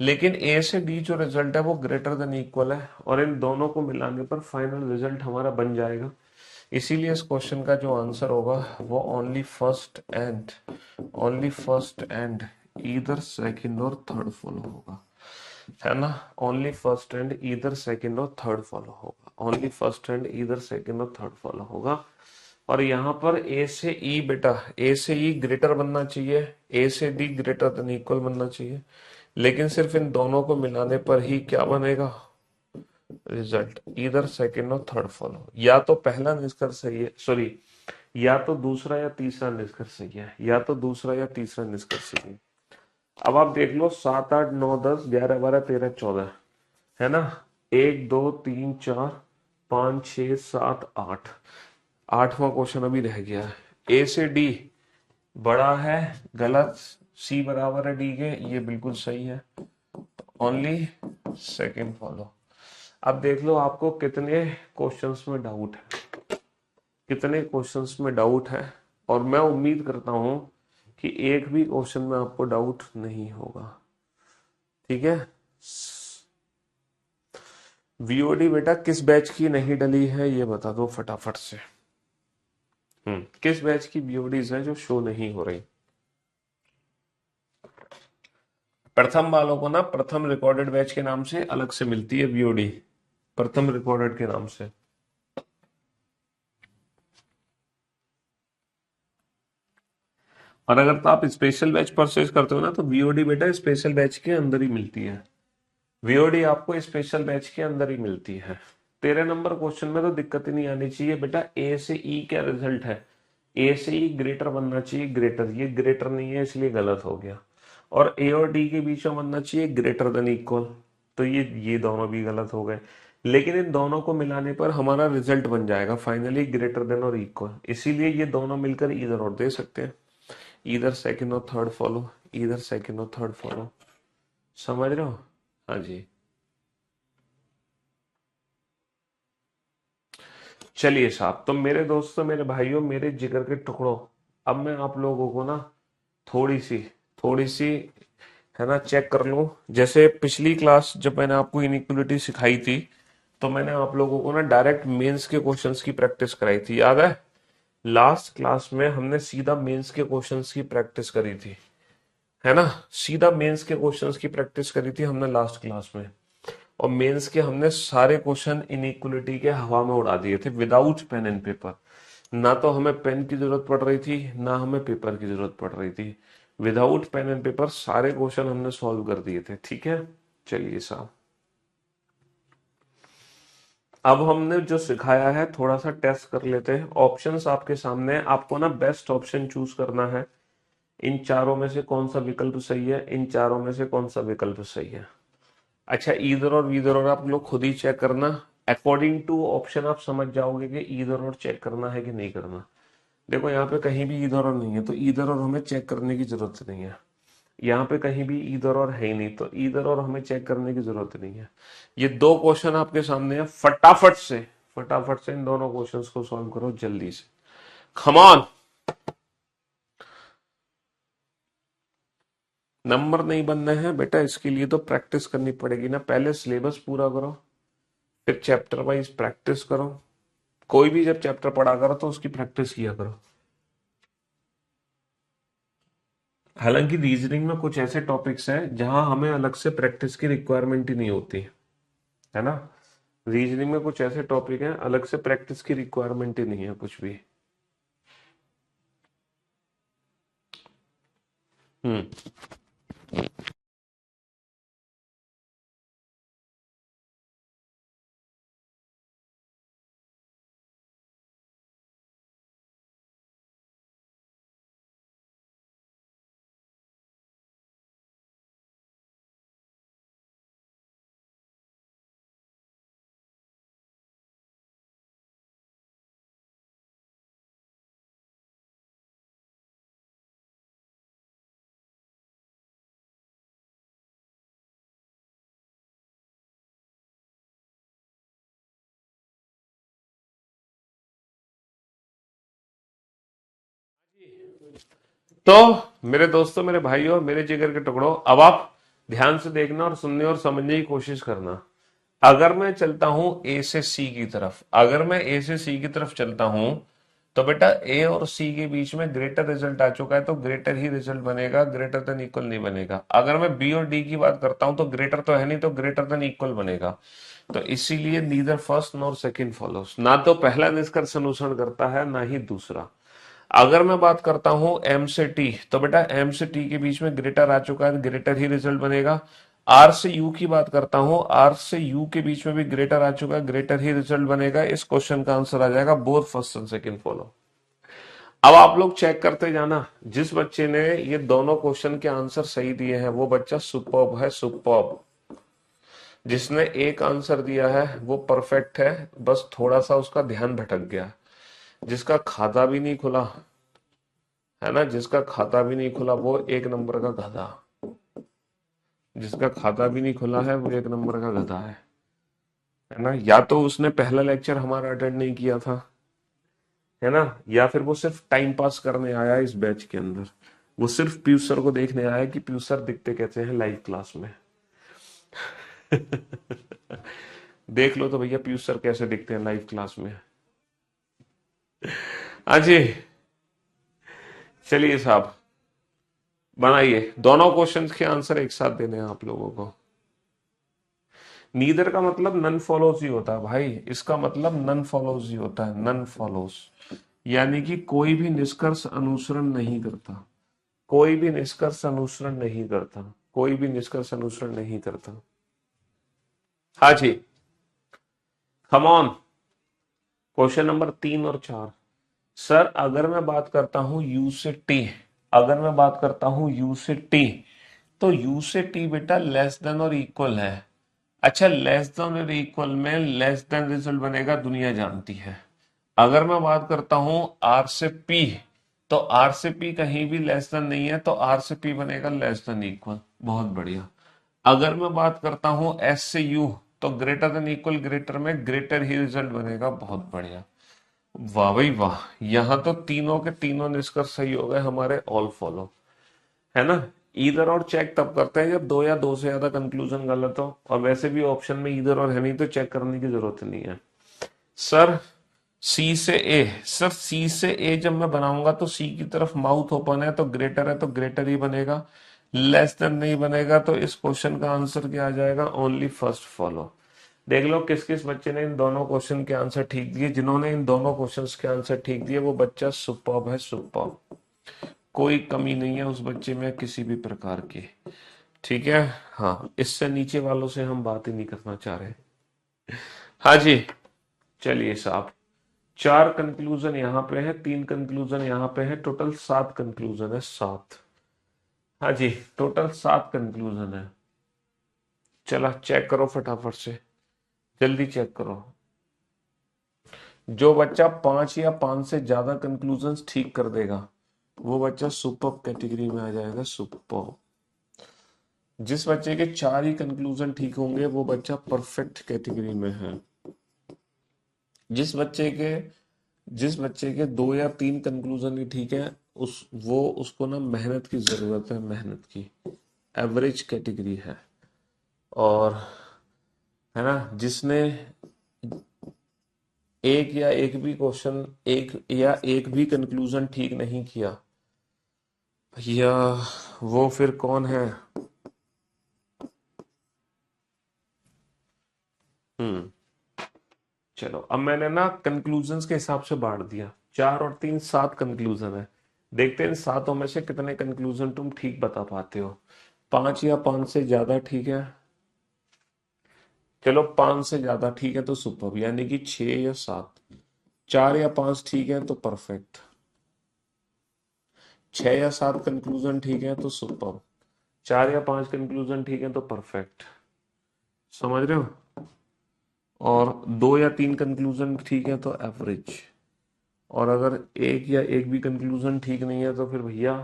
लेकिन ए से डी जो रिजल्ट है वो ग्रेटर देन इक्वल है, और इन दोनों को मिलाने पर फाइनल रिजल्ट हमारा बन जाएगा। इसीलिए इस क्वेश्चन का जो आंसर होगा वो only first and either second और थर्ड फॉलो होगा, है ना। Only first and either second और थर्ड फॉलो होगा, only first and either second और थर्ड फॉलो होगा। और यहाँ पर ए से ई बेटा, ए से ई ग्रेटर बनना चाहिए, ए से डी ग्रेटर देन इक्वल बनना चाहिए, लेकिन सिर्फ इन दोनों को मिलाने पर ही क्या बनेगा रिजल्ट, इधर सेकंड और थर्ड फॉलो, या तो पहला निष्कर्ष सही है, सॉरी, या तो दूसरा या तीसरा निष्कर्ष सही है, या तो दूसरा या तीसरा निष्कर्ष सही है। अब आप देख लो 7 8 9 10 11 12 13 14, है ना, 1 2 3 4 5 6 7 8, आठवां क्वेश्चन अभी रह गया है। ए से डी बड़ा है, गलत, सी बराबर है डी के, ये बिल्कुल सही है, ओनली सेकंड फॉलो। अब देख लो आपको कितने क्वेश्चंस में डाउट है, कितने क्वेश्चंस में डाउट है, और मैं उम्मीद करता हूं कि एक भी क्वेश्चन में आपको डाउट नहीं होगा, ठीक है। वीओडी बेटा किस बैच की नहीं डली है ये बता दो फटाफट से। किस बैच की वीओडीज है जो शो नहीं हो रही। प्रथम वालों को ना प्रथम रिकॉर्डेड बैच के नाम से अलग से मिलती है वीओडी, प्रथम रिकॉर्डेड के नाम से। और अगर तो आप स्पेशल बैच परचेज करते हो ना तो वीओडी बेटा स्पेशल बैच के अंदर ही मिलती है, वीओडी आपको स्पेशल बैच के अंदर ही मिलती है। 13 नंबर क्वेश्चन में तो दिक्कत ही नहीं आनी चाहिए बेटा, ए से ई क्या रिजल्ट है, ए से ई ग्रेटर बनना चाहिए, ग्रेटर, ये ग्रेटर नहीं है इसलिए गलत हो गया, और ए और डी के बीच में बनना चाहिए ग्रेटर देन इक्वल, तो ये दोनों भी गलत हो गए, लेकिन इन दोनों को मिलाने पर हमारा रिजल्ट बन जाएगा फाइनली ग्रेटर देन और इक्वल, इसीलिए ये दोनों मिलकर इधर और दे सकते हैं, इधर सेकंड और थर्ड फॉलो, इधर सेकंड और थर्ड फॉलो, समझ रहे हो। हाँ जी, चलिए साहब, तो मेरे दोस्तों, मेरे भाइयों, मेरे जिगर के टुकड़ों, अब मैं आप लोगों को ना थोड़ी सी है ना चेक कर लूं। जैसे पिछली क्लास जब मैंने आपको इनइक्वलिटी सिखाई थी तो मैंने आप लोगों को ना डायरेक्ट मेंस के क्वेश्चंस की प्रैक्टिस कराई थी, याद है। लास्ट क्लास में हमने सीधा मेंस के क्वेश्चंस की प्रैक्टिस करी थी, है ना, सीधा मेंस के क्वेश्चंस की प्रैक्टिस करी थी हमने लास्ट क्लास में, और मेंस के हमने सारे क्वेश्चन इनइक्वलिटी के हवा में उड़ा दिए थे विदाउट पेन एंड पेपर, ना तो हमें पेन की जरूरत पड़ रही थी ना हमें पेपर की जरूरत पड़ रही थी, विदाउट पेन एंड पेपर सारे क्वेश्चन हमने सॉल्व कर दिए थे, ठीक है। चलिए साहब, अब हमने जो सिखाया है थोड़ा सा टेस्ट कर लेते हैं। ऑप्शंस आपके सामने है, आपको ना बेस्ट ऑप्शन चूज करना है, इन चारों में से कौन सा विकल्प सही है, इन चारों में से कौन सा विकल्प सही है। अच्छा, ईदर और वीदर और आप लोग खुद ही चेक करना, अकॉर्डिंग टू ऑप्शन आप समझ जाओगे कि ईदर और चेक करना है कि नहीं करना। देखो यहाँ पे कहीं भी ईदर और नहीं है तो ईदर और हमें चेक करने की जरूरत नहीं है, यहाँ पे कहीं भी ईदर और है ही नहीं तो ईदर और हमें चेक करने की जरूरत नहीं है। ये दो क्वेश्चन आपके सामने है, फटाफट से इन दोनों क्वेश्चंस को सॉल्व करो जल्दी से, कम ऑन। नंबर नहीं बनने हैं बेटा, इसके लिए तो प्रैक्टिस करनी पड़ेगी ना। पहले सिलेबस पूरा करो, फिर चैप्टर वाइज प्रैक्टिस करो। कोई भी जब चैप्टर पढ़ा करो तो उसकी प्रैक्टिस किया करो। हालांकि रीजनिंग में कुछ ऐसे टॉपिक्स हैं जहां हमें अलग से प्रैक्टिस की रिक्वायरमेंट ही नहीं होती, है ना। रीजनिंग में कुछ ऐसे टॉपिक हैं अलग से प्रैक्टिस की रिक्वायरमेंट ही नहीं है कुछ भी। हम्म। तो मेरे दोस्तों, मेरे भाइयों, मेरे जिगर के टुकड़ों, अब आप ध्यान से देखना और सुनने और समझने की कोशिश करना। अगर मैं चलता हूं ए से सी की तरफ, अगर मैं ए से सी की तरफ चलता हूं तो बेटा ए और सी के बीच में ग्रेटर रिजल्ट आ चुका है, तो ग्रेटर ही रिजल्ट बनेगा, ग्रेटर देन इक्वल नहीं बनेगा। अगर मैं बी और डी की बात करता हूं तो ग्रेटर तो है नहीं, तो ग्रेटर देन इक्वल बनेगा। तो इसीलिए neither first nor second follows, ना तो पहला निष्कर्ष अनुसरण करता है ना ही दूसरा। अगर मैं बात करता हूं एम से टी, तो बेटा एम से टी के बीच में ग्रेटर आ चुका है, ग्रेटर ही रिजल्ट बनेगा। आर से यू की बात करता हूं, आर से यू के बीच में भी ग्रेटर आ चुका है, ग्रेटर ही रिजल्ट बनेगा। इस क्वेश्चन का आंसर आ जाएगा both first and second follow. अब आप लोग चेक करते जाना, जिस बच्चे ने ये दोनों क्वेश्चन के आंसर सही दिए हैं वो बच्चा सुपर्ब है, सुपर्ब। जिसने एक आंसर दिया है वो परफेक्ट है, बस थोड़ा सा उसका ध्यान भटक गया। जिसका खाता भी नहीं खुला, है ना, जिसका खाता भी नहीं खुला वो एक नंबर का गधा। जिसका खाता भी नहीं खुला है वो एक नंबर का गधा है ना। या तो उसने पहला लेक्चर हमारा अटेंड नहीं किया था, है ना, या फिर वो सिर्फ टाइम पास करने आया इस बैच के अंदर। वो सिर्फ पीयूष सर को देखने आया कि पीयूष सर दिखते कैसे हैं लाइव क्लास में। देख लो तो भैया पीयूष सर कैसे दिखते हैं लाइव क्लास में। हाँ जी, चलिए साहब, बनाइए। दोनों क्वेश्चंस के आंसर एक साथ देने हैं आप लोगों को। नीदर का मतलब नन फॉलोज ही होता है भाई, इसका मतलब नन फॉलोज ही होता है, नन फॉलोज। यानी कि कोई भी निष्कर्ष अनुसरण नहीं करता, कोई भी निष्कर्ष अनुसरण नहीं करता, कोई भी निष्कर्ष अनुसरण नहीं करता। हाँ जी, कम ऑन। क्वेश्चन नंबर 3 और 4। सर अगर मैं बात करता हूं यू से टी, अगर मैं बात करता हूं यू से टी, तो यू से टी बेटा लेस देन और इक्वल है। अच्छा, लेस देन और इक्वल में लेस देन रिजल्ट बनेगा, दुनिया जानती है। अगर मैं बात करता हूं आर से पी, तो आर से पी कहीं भी लेस देन नहीं है, तो आर से पी बनेगा लेस देन इक्वल। बहुत बढ़िया। अगर मैं बात करता हूं एस से यू, तो ग्रेटर देन इक्वल, ग्रेटर में ग्रेटर ही रिजल्ट बनेगा। बहुत बढ़िया, वाह भाई वाह। यहां तो तीनों के तीनों निष्कर्ष सही हो गए हमारे, ऑल फॉलो, है ना। इधर और चेक तब करते हैं जब दो या दो से ज्यादा कंक्लूजन गलत हो, और वैसे भी ऑप्शन में इधर और है नहीं तो चेक करने की जरूरत नहीं है। सर सी से ए, सर सी से ए जब मैं बनाऊंगा तो सी की तरफ माउथ ओपन है तो ग्रेटर है, तो ग्रेटर ही बनेगा, लेस देन नहीं बनेगा। तो इस क्वेश्चन का आंसर क्या आ जाएगा, ओनली फर्स्ट फॉलो। देख लो किस किस बच्चे ने इन दोनों क्वेश्चन के आंसर ठीक दिए। जिन्होंने इन दोनों क्वेश्चंस के आंसर ठीक दिए वो बच्चा सुपर्ब है, सुपर्ब। कोई कमी नहीं है उस बच्चे में किसी भी प्रकार की, ठीक है। हाँ, इससे नीचे वालों से हम बात ही नहीं करना चाह रहे। हाँ जी, चलिए साहब, 4 कंक्लूजन यहाँ पे है, 3 कंक्लूजन यहाँ पे है, टोटल 7 कंक्लूजन है, 7। हाँ जी, टोटल 7 कंक्लूजन है। चला चेक करो फटाफट से, जल्दी चेक करो। जो बच्चा 5 या 5 से ज्यादा कंक्लूजन ठीक कर देगा वो बच्चा सुपर कैटेगरी में आ जाएगा, सुपर। जिस बच्चे के 4 ही कंक्लूजन ठीक होंगे वो बच्चा परफेक्ट कैटेगरी में है। जिस बच्चे के जिस बच्चे के 2 या 3 कंक्लूजन ही ठीक है, उसको ना मेहनत की जरूरत है, मेहनत की। एवरेज कैटेगरी है। और है ना, जिसने एक भी कंक्लूजन ठीक नहीं किया भैया, वो फिर कौन है? हम्म। चलो, अब मैंने ना कंक्लूजन्स के हिसाब से बांट दिया, 4 और 3 7 कंक्लूजन है। देखते हैं इन सातों में से कितने कंक्लूजन तुम ठीक बता पाते हो। 5 या 5 से ज्यादा ठीक है। चलो, 5 से ज्यादा ठीक है तो सुपर, यानी कि 6 या 7। 4 या 5 ठीक है तो परफेक्ट। 6 या 7 कंक्लूजन ठीक है तो सुपर। 4 या 5 कंक्लूजन ठीक है तो परफेक्ट। समझ रहे हो? और 2 या 3 कंक्लूजन ठीक है तो एवरेज। और अगर एक भी कंक्लूजन ठीक नहीं है तो फिर भैया,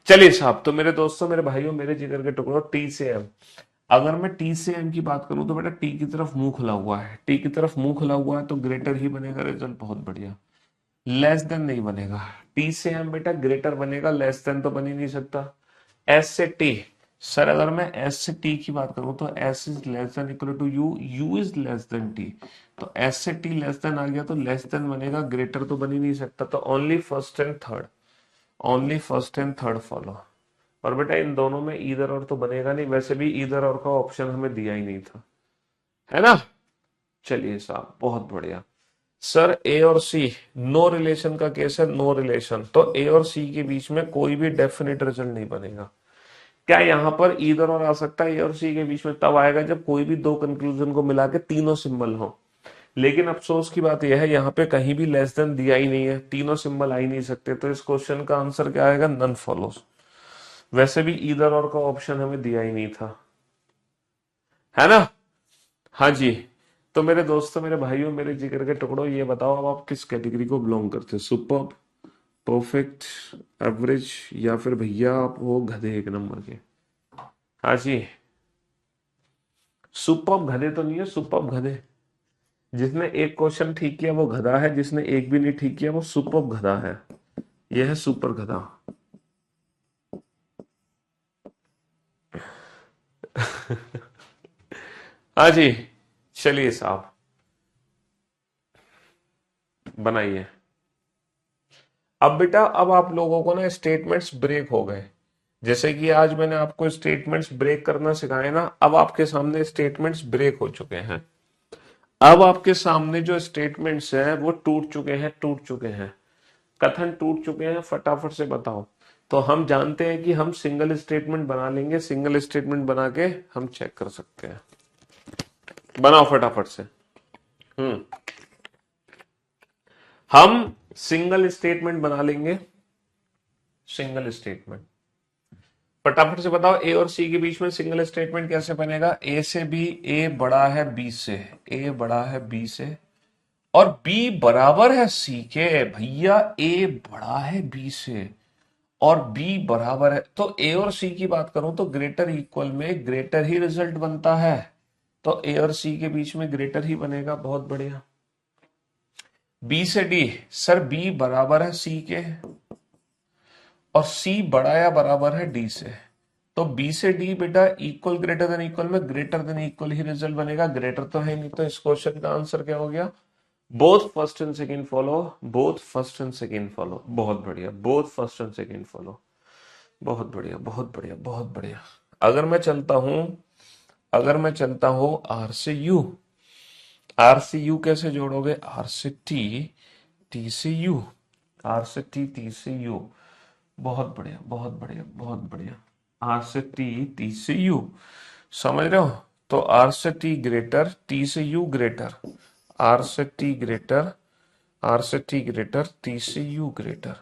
चलिए साहब। तो मेरे दोस्तों, मेरे भाइयों, मेरे जिगर के टुकड़ों, टी से एम। अगर मैं टी से एम की बात करूं तो बेटा टी की तरफ मुंह खुला हुआ है, टी की तरफ मुंह खुला हुआ है तो ग्रेटर ही बनेगा रिजल्ट, बहुत बढ़िया। लेस देन नहीं बनेगा। टी से एम बेटा ग्रेटर बनेगा, लेस देन तो बन ही नहीं सकता। एस से टी, सर अगर मैं एस से टी की बात करूं तो S is less than equal to U, U is less than T. तो एस से टी लेस देन आ गया तो लेस देन बनेगा, ग्रेटर तो बन ही नहीं सकता। तो only first and third, only first and third follow. और बेटा इन दोनों में ईदर और तो बनेगा नहीं, वैसे भी ईदर और का ऑप्शन हमें दिया ही नहीं था, है ना। चलिए साहब, बहुत बढ़िया। सर ए और सी नो रिलेशन का केस है, नो रिलेशन, तो ए और सी के बीच में कोई भी डेफिनेट रिजल्ट नहीं बनेगा। क्या यहां पर ईदर और आ सकता है ए और सी के बीच में? तब आएगा जब कोई भी दो कंक्लूजन को मिला के तीनों सिंबल हो। लेकिन अफसोस की बात यह है, यहाँ पे कहीं भी लेस देन दिया ही नहीं है, तीनों सिंबल आ ही नहीं सकते, तो इस क्वेश्चन का आंसर क्या आएगा? None follows. वैसे भी ईदर और का ऑप्शन हमें दिया ही नहीं था, है ना। हाँ जी। तो मेरे दोस्तों, मेरे भाइयों, मेरे जिगर के टुकड़ों, ये बताओ अब आप किस कैटेगरी को बिलोंग करते हो? सुपर, परफेक्ट, एवरेज, या फिर भैया आप वो गधे एक नंबर के? हाँ जी। सुपर गधे तो नहीं है, सुपर गधे। जिसने एक क्वेश्चन ठीक किया वो गधा है, जिसने एक भी नहीं ठीक किया वो सुपर गधा है। यह है सुपर गधा। हाँ जी। चलिए साहब, बनाइए। अब बेटा, अब आप लोगों को ना स्टेटमेंट्स ब्रेक हो गए। जैसे कि आज मैंने आपको स्टेटमेंट्स ब्रेक करना सिखाया ना, अब आपके सामने स्टेटमेंट्स ब्रेक हो चुके हैं। अब आपके सामने जो स्टेटमेंट्स हैं वो टूट चुके हैं, टूट चुके हैं, कथन टूट चुके हैं। फटाफट से बताओ। तो हम जानते हैं कि हम सिंगल स्टेटमेंट बना लेंगे, सिंगल स्टेटमेंट बना के हम चेक कर सकते हैं। बनाओ फटाफट से। हम्म। हम सिंगल स्टेटमेंट बना लेंगे, सिंगल स्टेटमेंट। फटाफट से बताओ, ए और सी के बीच में सिंगल स्टेटमेंट कैसे बनेगा? ए से बी, ए बड़ा है बी से, ए बड़ा है बी से, और बी बराबर है सी के। भैया ए बड़ा है बी से और बी बराबर है, तो ए और सी की बात करूं तो ग्रेटर इक्वल में ग्रेटर ही रिजल्ट बनता है। तो ए और सी के बीच में ग्रेटर ही बनेगा, बहुत बढ़िया। बी से डी, सर बी बराबर है सी के और सी बड़ा या बराबर है डी से, तो बी से डी बेटा इक्वल ग्रेटर देन इक्वल में ग्रेटर देन इक्वल ही रिजल्ट बनेगा, ग्रेटर तो है नहीं। तो इस क्वेश्चन का आंसर क्या हो गया? Both first and second follow, both first and second follow. बहुत बढ़िया, both first and second follow. बहुत बढ़िया, बहुत बढ़िया, बहुत बढ़िया। अगर मैं चलता हूं, अगर मैं चलता हूं आर से यू, आर से यू कैसे जोड़ोगे? आर से टी, टी से यू, आर से टी, टी से यू। बहुत बढ़िया, बहुत बढ़िया, बहुत बढ़िया। आर से टी, टी से यू, समझ रहे हो? तो आर से टी ग्रेटर, टी से यू ग्रेटर, आर से टी ग्रेटर, आर से टी ग्रेटर, टी से यू ग्रेटर।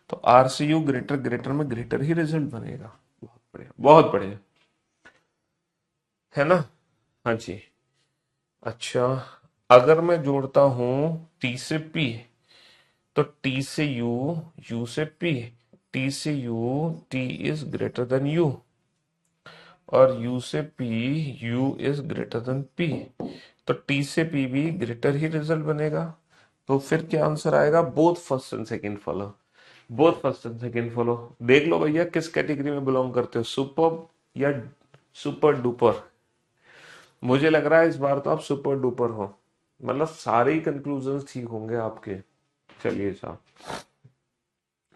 तो आर से यू ग्रेटर, ग्रेटर में ग्रेटर ही रिजल्ट बनेगा। बहुत बढ़िया, बहुत बढ़िया, है ना। हाँ जी। अच्छा, अगर मैं जोड़ता हूं टी से पी, तो टी से यू, यू से पी, टी से you, T is greater than you, और u से p, u is greater then p। तो टी से पी भी ग्रेटर ही रिजल्ट बनेगा। तो फिर क्या आंसर आएगा? Both first and second follow. Both first and second follow. देख लो भैया किस कैटेगरी में बिलोंग करते हो, सुपर या सुपर डुपर। मुझे लग रहा है इस बार तो आप सुपर डुपर हो, मतलब सारे ही कंक्लूजन ठीक होंगे आपके। चलिए साहब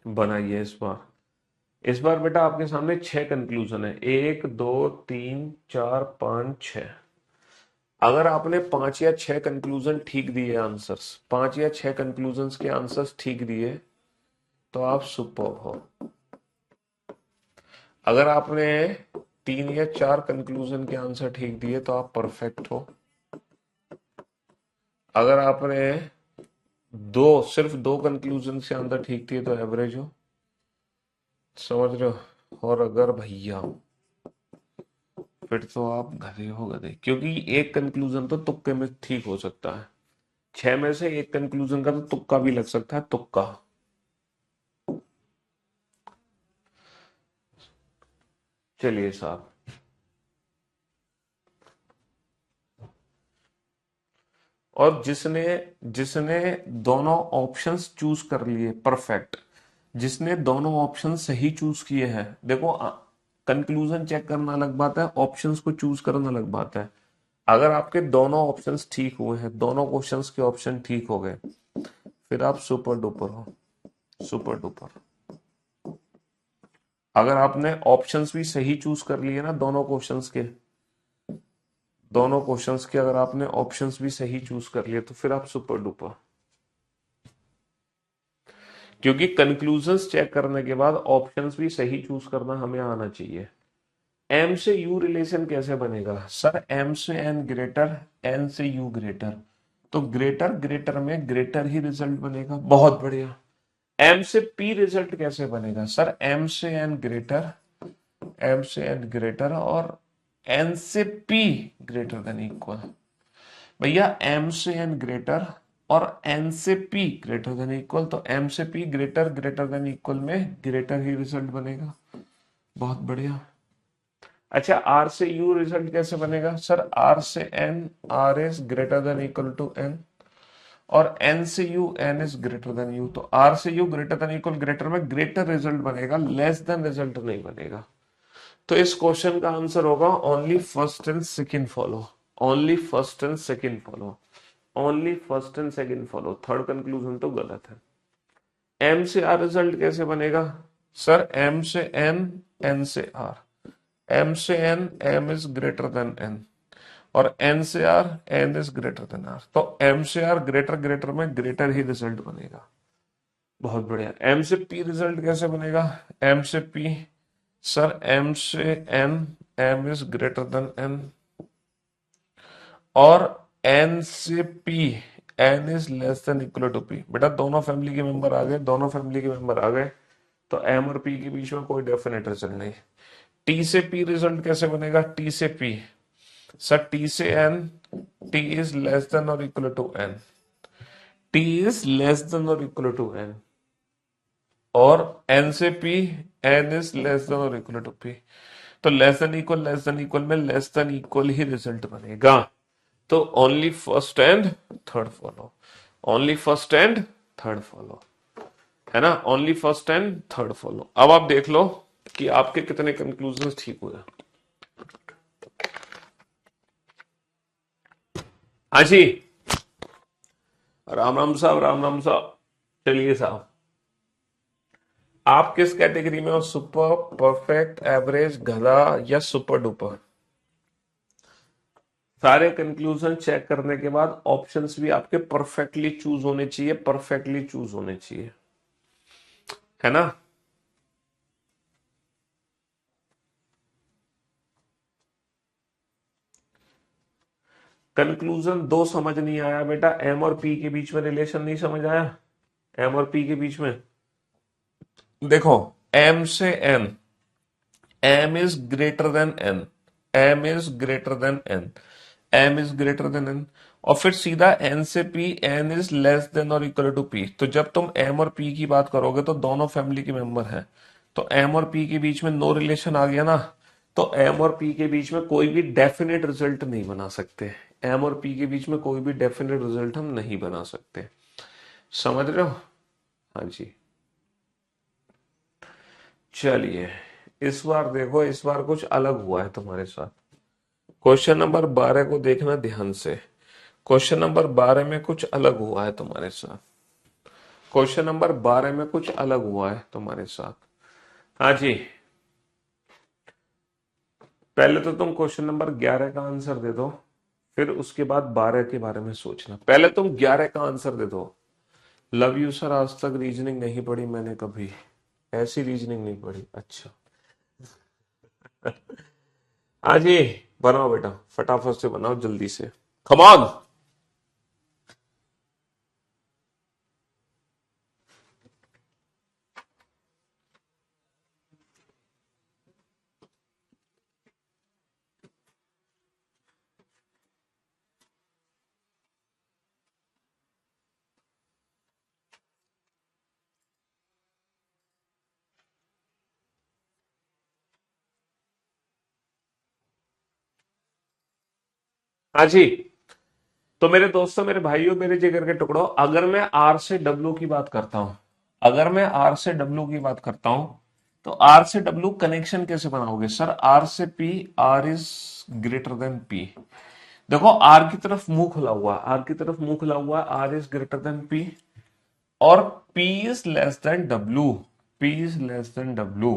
बनाइए इस बार बेटा आपके सामने 6 कंक्लूजन है, 1 2 3 4 5 6। अगर आपने 5 या 6 कंक्लूजन ठीक दिए आंसर्स, 5 या 6 कंक्लूजन के आंसर्स ठीक दिए तो आप सुपर हो। अगर आपने 3 या 4 कंक्लूजन के आंसर ठीक दिए तो आप परफेक्ट हो। अगर आपने सिर्फ दो कंक्लूजन से आंसर ठीक दिए तो एवरेज हो, समझ रहे हो। और अगर भैया फिर तो आप गधे हो गधे, क्योंकि एक कंक्लूजन तो तुक्के में ठीक हो सकता है, 6 में से एक कंक्लूजन का तो तुक्का भी लग सकता है, तुक्का। चलिए साहब और जिसने जिसने दोनों ऑप्शंस चूज कर लिए परफेक्ट, जिसने दोनों ऑप्शन सही चूज किए हैं, देखो कंक्लूजन चेक करना अलग बात है, ऑप्शंस को चूज करना अलग बात है। अगर आपके दोनों ऑप्शंस ठीक हुए हैं, दोनों क्वेश्चंस के ऑप्शन ठीक हो गए, फिर आप सुपर डुपर हो, सुपर डुपर। अगर आपने ऑप्शंस भी सही चूज कर लिए ना, दोनों क्वेश्चंस के अगर आपने ऑप्शंस भी सही चूज कर लिए तो फिर आप सुपर डुपर। क्योंकि कंक्लूजन्स चेक करने के बाद ऑप्शंस भी सही चूज करना हमें आना चाहिए। एम से यू रिलेशन कैसे बनेगा? सर एम से एन ग्रेटर, एन से यू ग्रेटर, तो ग्रेटर ग्रेटर में ग्रेटर ही रिजल्ट बनेगा। बहुत बढ़िया। एम से पी रिजल्ट कैसे बनेगा? सर एम से एन ग्रेटर, एम से एन ग्रेटर और एन से पी ग्रेटर देन इक्वल। भैया एम से एन ग्रेटर और एन से पी ग्रेटर देन इक्वल, तो एम से P greater greater than equal में ग्रेटर ही रिजल्ट बनेगा। बहुत बढ़िया। अच्छा आर से यू रिजल्ट कैसे बनेगा? सर आर से N, R is greater than equal to N, और एन से U, N is greater than U, तो आर से U greater than equal greater में ग्रेटर रिजल्ट बनेगा, लेस देन रिजल्ट नहीं बनेगा। तो इस क्वेश्चन का आंसर होगा only first and second follow, only first and second follow, only first and second follow. Third conclusion तो गलत है। एम से आर रिजल्ट कैसे बनेगा? सर एम से एन, एन से आर, एम से N, M is greater than N, और एन से R, N is greater than R, तो एम से आर ग्रेटर ग्रेटर में ग्रेटर ही रिजल्ट बनेगा। बहुत बढ़िया। एम से पी रिजल्ट कैसे बनेगा? एम से पी, सर एम से N, M is greater than N, और एन से P, N is less than equal to P. बेटा दोनों फैमिली के मेंबर आ गए, दोनों फैमिली के मेंबर आ गए, तो एम और पी के बीच में कोई डेफिनेट रिजल्ट नहीं। टी से पी रिजल्ट कैसे बनेगा? टी से पी, सर टी से N, T is less than और equal to N, T is less than और इक्वल टू एन, और एन से P, N is less than और इक्वल टू पी, तो लेस देन इक्वल में less than equal ही result बनेगा। तो only first and third follow, only first and third follow, है ना, only first and third follow. अब आप देख लो कि आपके कितने कंक्लूजन ठीक हुए। हाँ जी, राम राम साहब, राम राम साहब। चलिए साहब आप किस कैटेगरी में हो? सुपर, परफेक्ट, एवरेज, गधा या सुपर डुपर? सारे कंक्लूजन चेक करने के बाद ऑप्शंस भी आपके परफेक्टली चूज होने चाहिए, परफेक्टली चूज होने चाहिए, है ना। कंक्लूजन दो समझ नहीं आया बेटा, एम और पी के बीच में रिलेशन नहीं समझ आया, एम और पी के बीच में। देखो एम से N, M is greater than N, M is greater than N, M is greater than N, और फिर सीधा एन से P, N is less than और इक्वल टू पी। तो जब तुम एम और पी की बात करोगे तो दोनों फैमिली के मेंबर हैं, तो एम और पी के बीच में नो रिलेशन आ गया ना, तो एम और पी के बीच में कोई भी डेफिनेट रिजल्ट नहीं बना सकते। एम और पी के बीच में कोई भी डेफिनेट रिजल्ट हम नहीं बना सकते। समझ रहे हो? हाँ जी। चलिए, इस बार देखो, इस बार कुछ अलग हुआ है तुम्हारे साथ। क्वेश्चन नंबर 12 को देखना ध्यान से। क्वेश्चन नंबर 12 में कुछ अलग हुआ है तुम्हारे साथ। क्वेश्चन नंबर 12 में कुछ अलग हुआ है तुम्हारे साथ। हाँ जी। पहले तो तुम क्वेश्चन नंबर 11 का आंसर दे दो, फिर उसके बाद 12 के बारे में सोचना। पहले तुम 11 का आंसर दे दो। लव यू सर, आज तक रीजनिंग नहीं पढ़ी मैंने कभी। ऐसी रीजनिंग नहीं पढ़ी, अच्छा। हाँ जी, बनाओ बेटा, फटाफट से बनाओ, जल्दी से, कम ऑन। हाँ जी। तो मेरे दोस्तों, मेरे भाइयों, मेरे जिगर के टुकड़ों, अगर मैं आर से डब्ल्यू की बात करता हूं, अगर मैं आर से डब्ल्यू की बात करता हूं, तो आर से डब्ल्यू कनेक्शन कैसे बनाओगे सर? आर से P, R is greater than P. देखो, आर की तरफ मुंह खुला हुआ, आर की तरफ मुंह खुला हुआ, R is greater than P, और P is less than W। P is less than W।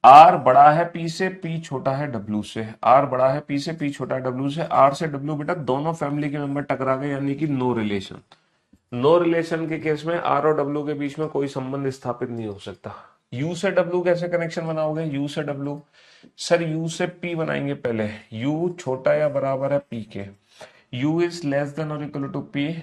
R बड़ा है P से, P छोटा है W से। R बड़ा है P से, P छोटा है W से। R से W बेटा दोनों फैमिली के मेंबर टकरा गए, यानी कि नो रिलेशन। नो रिलेशन के केस में R और W के बीच में कोई संबंध स्थापित नहीं हो सकता। U से W कैसे कनेक्शन बनाओगे? U से W, सर U से P बनाएंगे पहले। U छोटा या बराबर है P के। U इज लेस देन और इक्वल टू P,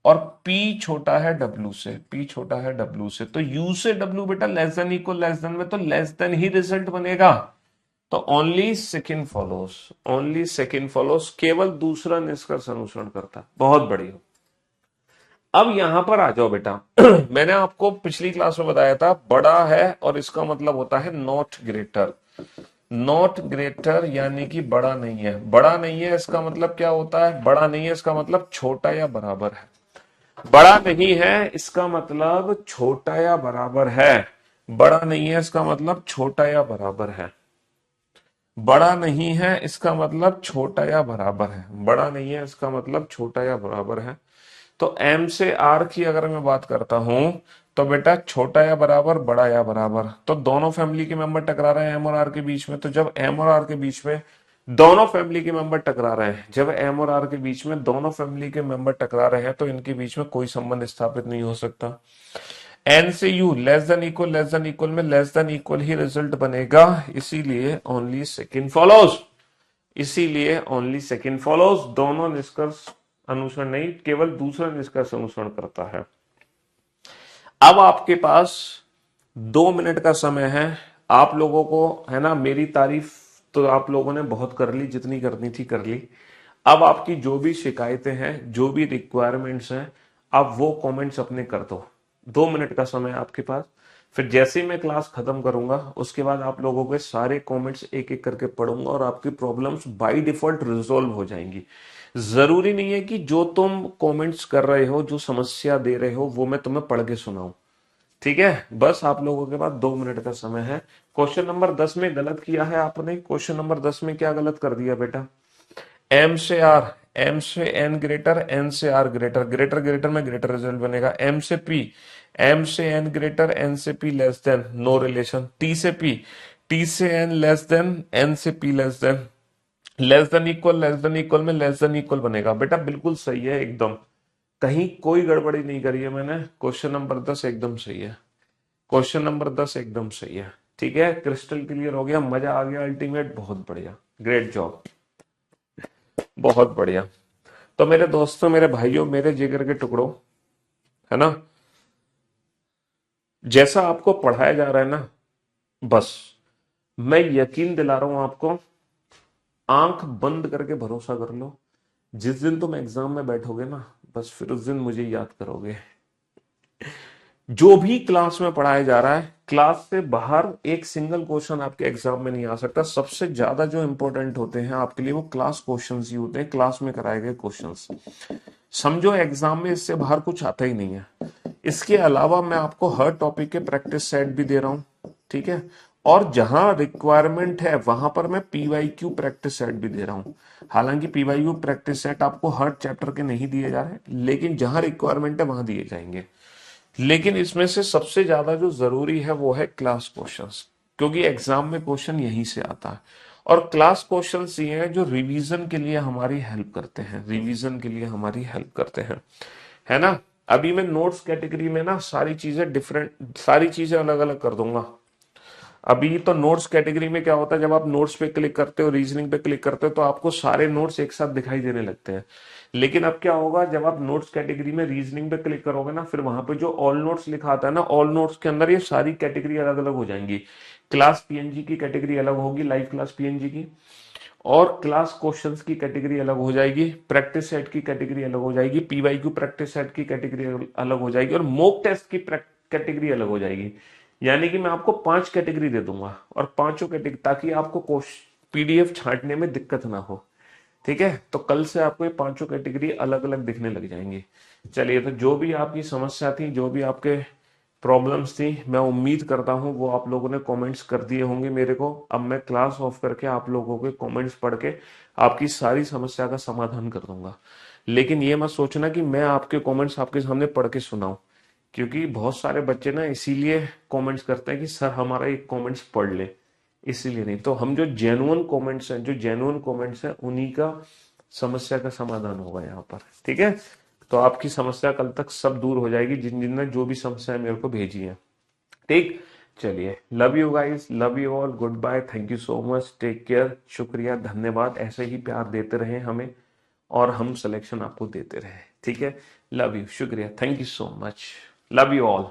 और P छोटा है W से, P छोटा है W से। तो U से W बेटा लेस देन में तो लेस देन ही रिजल्ट बनेगा। तो only second follows, only second follows, केवल दूसरा निष्कर्ष अनुसरण करता। बहुत बढ़िया। अब यहां पर आ जाओ बेटा। मैंने आपको पिछली क्लास में बताया था, बड़ा है और इसका मतलब होता है नॉट ग्रेटर। नॉट ग्रेटर यानी कि बड़ा नहीं है। बड़ा नहीं है इसका मतलब क्या होता है? बड़ा नहीं है इसका मतलब छोटा या बराबर है। बड़ा नहीं है इसका मतलब छोटा या बराबर है। बड़ा नहीं है इसका मतलब छोटा या बराबर है। बड़ा नहीं है इसका मतलब छोटा या बराबर है। बड़ा नहीं है इसका मतलब छोटा या बराबर है। तो एम से आर की अगर मैं बात करता हूं, तो बेटा छोटा या बराबर, बड़ा या बराबर, तो दोनों फैमिली के मेंबर टकरा रहे हैं एम और आर के बीच में। तो जब एम और आर के बीच में दोनों फैमिली के मेंबर टकरा रहे हैं, जब एम और आर के बीच में दोनों फैमिली के मेंबर टकरा रहे हैं, तो इनके बीच में कोई संबंध स्थापित नहीं हो सकता। एन से यू लेस देन इक्वल में लेस देन इक्वल ही रिजल्ट बनेगा, इसीलिए ओनली सेकंड फॉलोज। इसीलिए ओनली सेकंड फॉलोज। दोनों निष्कर्ष अनुसरण नहीं, केवल दूसरा निष्कर्ष अनुसरण करता है। अब आपके पास 2 मिनट का समय है। आप लोगों को है ना, मेरी तारीफ तो आप लोगों ने बहुत कर ली, जितनी करनी थी कर ली। अब आपकी जो भी शिकायतें हैं, जो भी रिक्वायरमेंट्स हैं, आप वो कमेंट्स अपने कर दो। 2 मिनट का समय आपके पास। फिर जैसे ही मैं क्लास खत्म करूंगा, उसके बाद आप लोगों के सारे कमेंट्स एक एक करके पढ़ूंगा और आपकी प्रॉब्लम्स बाय डिफॉल्ट रिजॉल्व हो जाएंगी। जरूरी नहीं है कि जो तुम कमेंट्स कर रहे हो, जो समस्या दे रहे हो, वो मैं तुम्हें पढ़ के सुनाऊं। ठीक है, बस आप लोगों के पास 2 मिनट का समय है। क्वेश्चन नंबर 10 में गलत किया है आपने। क्वेश्चन नंबर 10 में क्या गलत कर दिया बेटा? एम से आर, एम से एन ग्रेटर, एन से आर ग्रेटर, ग्रेटर ग्रेटर में ग्रेटर रिजल्ट बनेगा। एम से पी, एम से एन ग्रेटर, एन से P less than, no relation. T से पी, टी से एन लेस देन, एन से P less than equal, less than equal में less than equal बनेगा। बेटा बिल्कुल सही है एकदम, कहीं कोई गड़बड़ी नहीं करी है मैंने। क्वेश्चन नंबर 10 एकदम सही है। क्वेश्चन नंबर 10 एकदम सही है। ठीक है, क्रिस्टल क्लियर हो गया, मजा आ गया, अल्टीमेट, बहुत बढ़िया, ग्रेट जॉब, बहुत बढ़िया। तो मेरे दोस्तों, मेरे भाइयों, मेरे जिगर के टुकड़ों, है ना, जैसा आपको पढ़ाया जा रहा है ना, बस मैं यकीन दिला रहा हूं आपको, आंख बंद करके भरोसा कर लो। जिस दिन तुम एग्जाम में बैठोगे ना, बस फिर उस दिन मुझे याद करोगे। जो भी क्लास में पढ़ाया जा रहा है, क्लास से बाहर एक सिंगल क्वेश्चन आपके एग्जाम में नहीं आ सकता। सबसे ज्यादा जो इंपॉर्टेंट होते हैं आपके लिए वो क्लास क्वेश्चंस ही होते हैं, क्लास में कराए गए क्वेश्चंस। समझो एग्जाम में इससे बाहर कुछ आता ही नहीं है। इसके अलावा मैं आपको हर टॉपिक के प्रैक्टिस सेट भी दे रहा हूं, ठीक है। और जहां रिक्वायरमेंट है वहां पर मैं पीवाईक्यू प्रैक्टिस सेट भी दे रहा हूं। हालांकि पीवाईक्यू प्रैक्टिस सेट आपको हर चैप्टर के नहीं दिए जा रहे, लेकिन जहां रिक्वायरमेंट है वहां दिए जाएंगे। लेकिन इसमें से सबसे ज्यादा जो जरूरी है वो है क्लास क्वेश्चंस, क्योंकि एग्जाम में क्वेश्चन यहीं से आता है। और क्लास क्वेश्चंस ये हैं जो रिवीजन के लिए हमारी हेल्प करते हैं, रिवीजन के लिए हमारी हेल्प करते हैं, है ना। अभी मैं नोट्स कैटेगरी में ना सारी चीजें डिफरेंट, सारी चीजें अलग अलग कर दूंगा। अभी तो नोट्स कैटेगरी में क्या होता है, जब आप नोट्स पे क्लिक करते हो, रीजनिंग पे क्लिक करते हो, तो आपको सारे नोट्स एक साथ दिखाई देने लगते हैं। लेकिन अब क्या होगा, जब आप नोट्स कैटेगरी में रीजनिंग पे क्लिक करोगे ना, फिर वहां पे जो ऑल नोट्स लिखा आता है ना, ऑल नोट्स के अंदर ये सारी कैटेगरी अलग अलग हो जाएंगी। क्लास पीएनजी की कैटेगरी अलग होगी, लाइव क्लास पीएनजी की, और क्लास क्वेश्चंस की कैटेगरी अलग हो जाएगी, प्रैक्टिस सेट की कैटेगरी अलग हो जाएगी, पीवाईक्यू प्रैक्टिस सेट की कैटेगरी अलग हो जाएगी, और मॉक टेस्ट की कैटेगरी अलग हो जाएगी। यानी कि मैं आपको 5 कैटेगरी दे दूंगा, और पांचों कैटेगरी, ताकि आपको पीडीएफ छांटने में दिक्कत ना हो, ठीक है। तो कल से आपको ये पांचों कैटेगरी अलग अलग दिखने लग जाएंगी। चलिए, तो जो भी आपकी समस्या थी, जो भी आपके प्रॉब्लम्स थी, मैं उम्मीद करता हूं वो आप लोगों ने कमेंट्स कर दिए होंगे मेरे को। अब मैं क्लास ऑफ करके आप लोगों के कमेंट्स पढ़ के आपकी सारी समस्या का समाधान कर दूंगा। लेकिन ये मत सोचना कि मैं आपके कमेंट्स आपके सामने पढ़ के सुनाऊं, क्योंकि बहुत सारे बच्चे ना इसीलिए कमेंट्स करते हैं कि सर हमारा एक कमेंट्स पढ़ ले, इसीलिए नहीं। तो हम जो जेन्युइन कमेंट्स हैं, जो जेन्युइन कमेंट्स हैं, उन्हीं का समस्या का समाधान होगा यहाँ पर, ठीक है। तो आपकी समस्या कल तक सब दूर हो जाएगी, जिन जिन ने जो भी समस्या मेरे को भेजी है, ठीक। चलिए, love you guys, love you all, good bye, thank you so much, take care, शुक्रिया, धन्यवाद। ऐसे ही प्यार देते रहे हमें, और हम सिलेक्शन आपको देते रहे, ठीक है। लव यू, शुक्रिया, thank you so much, love you all.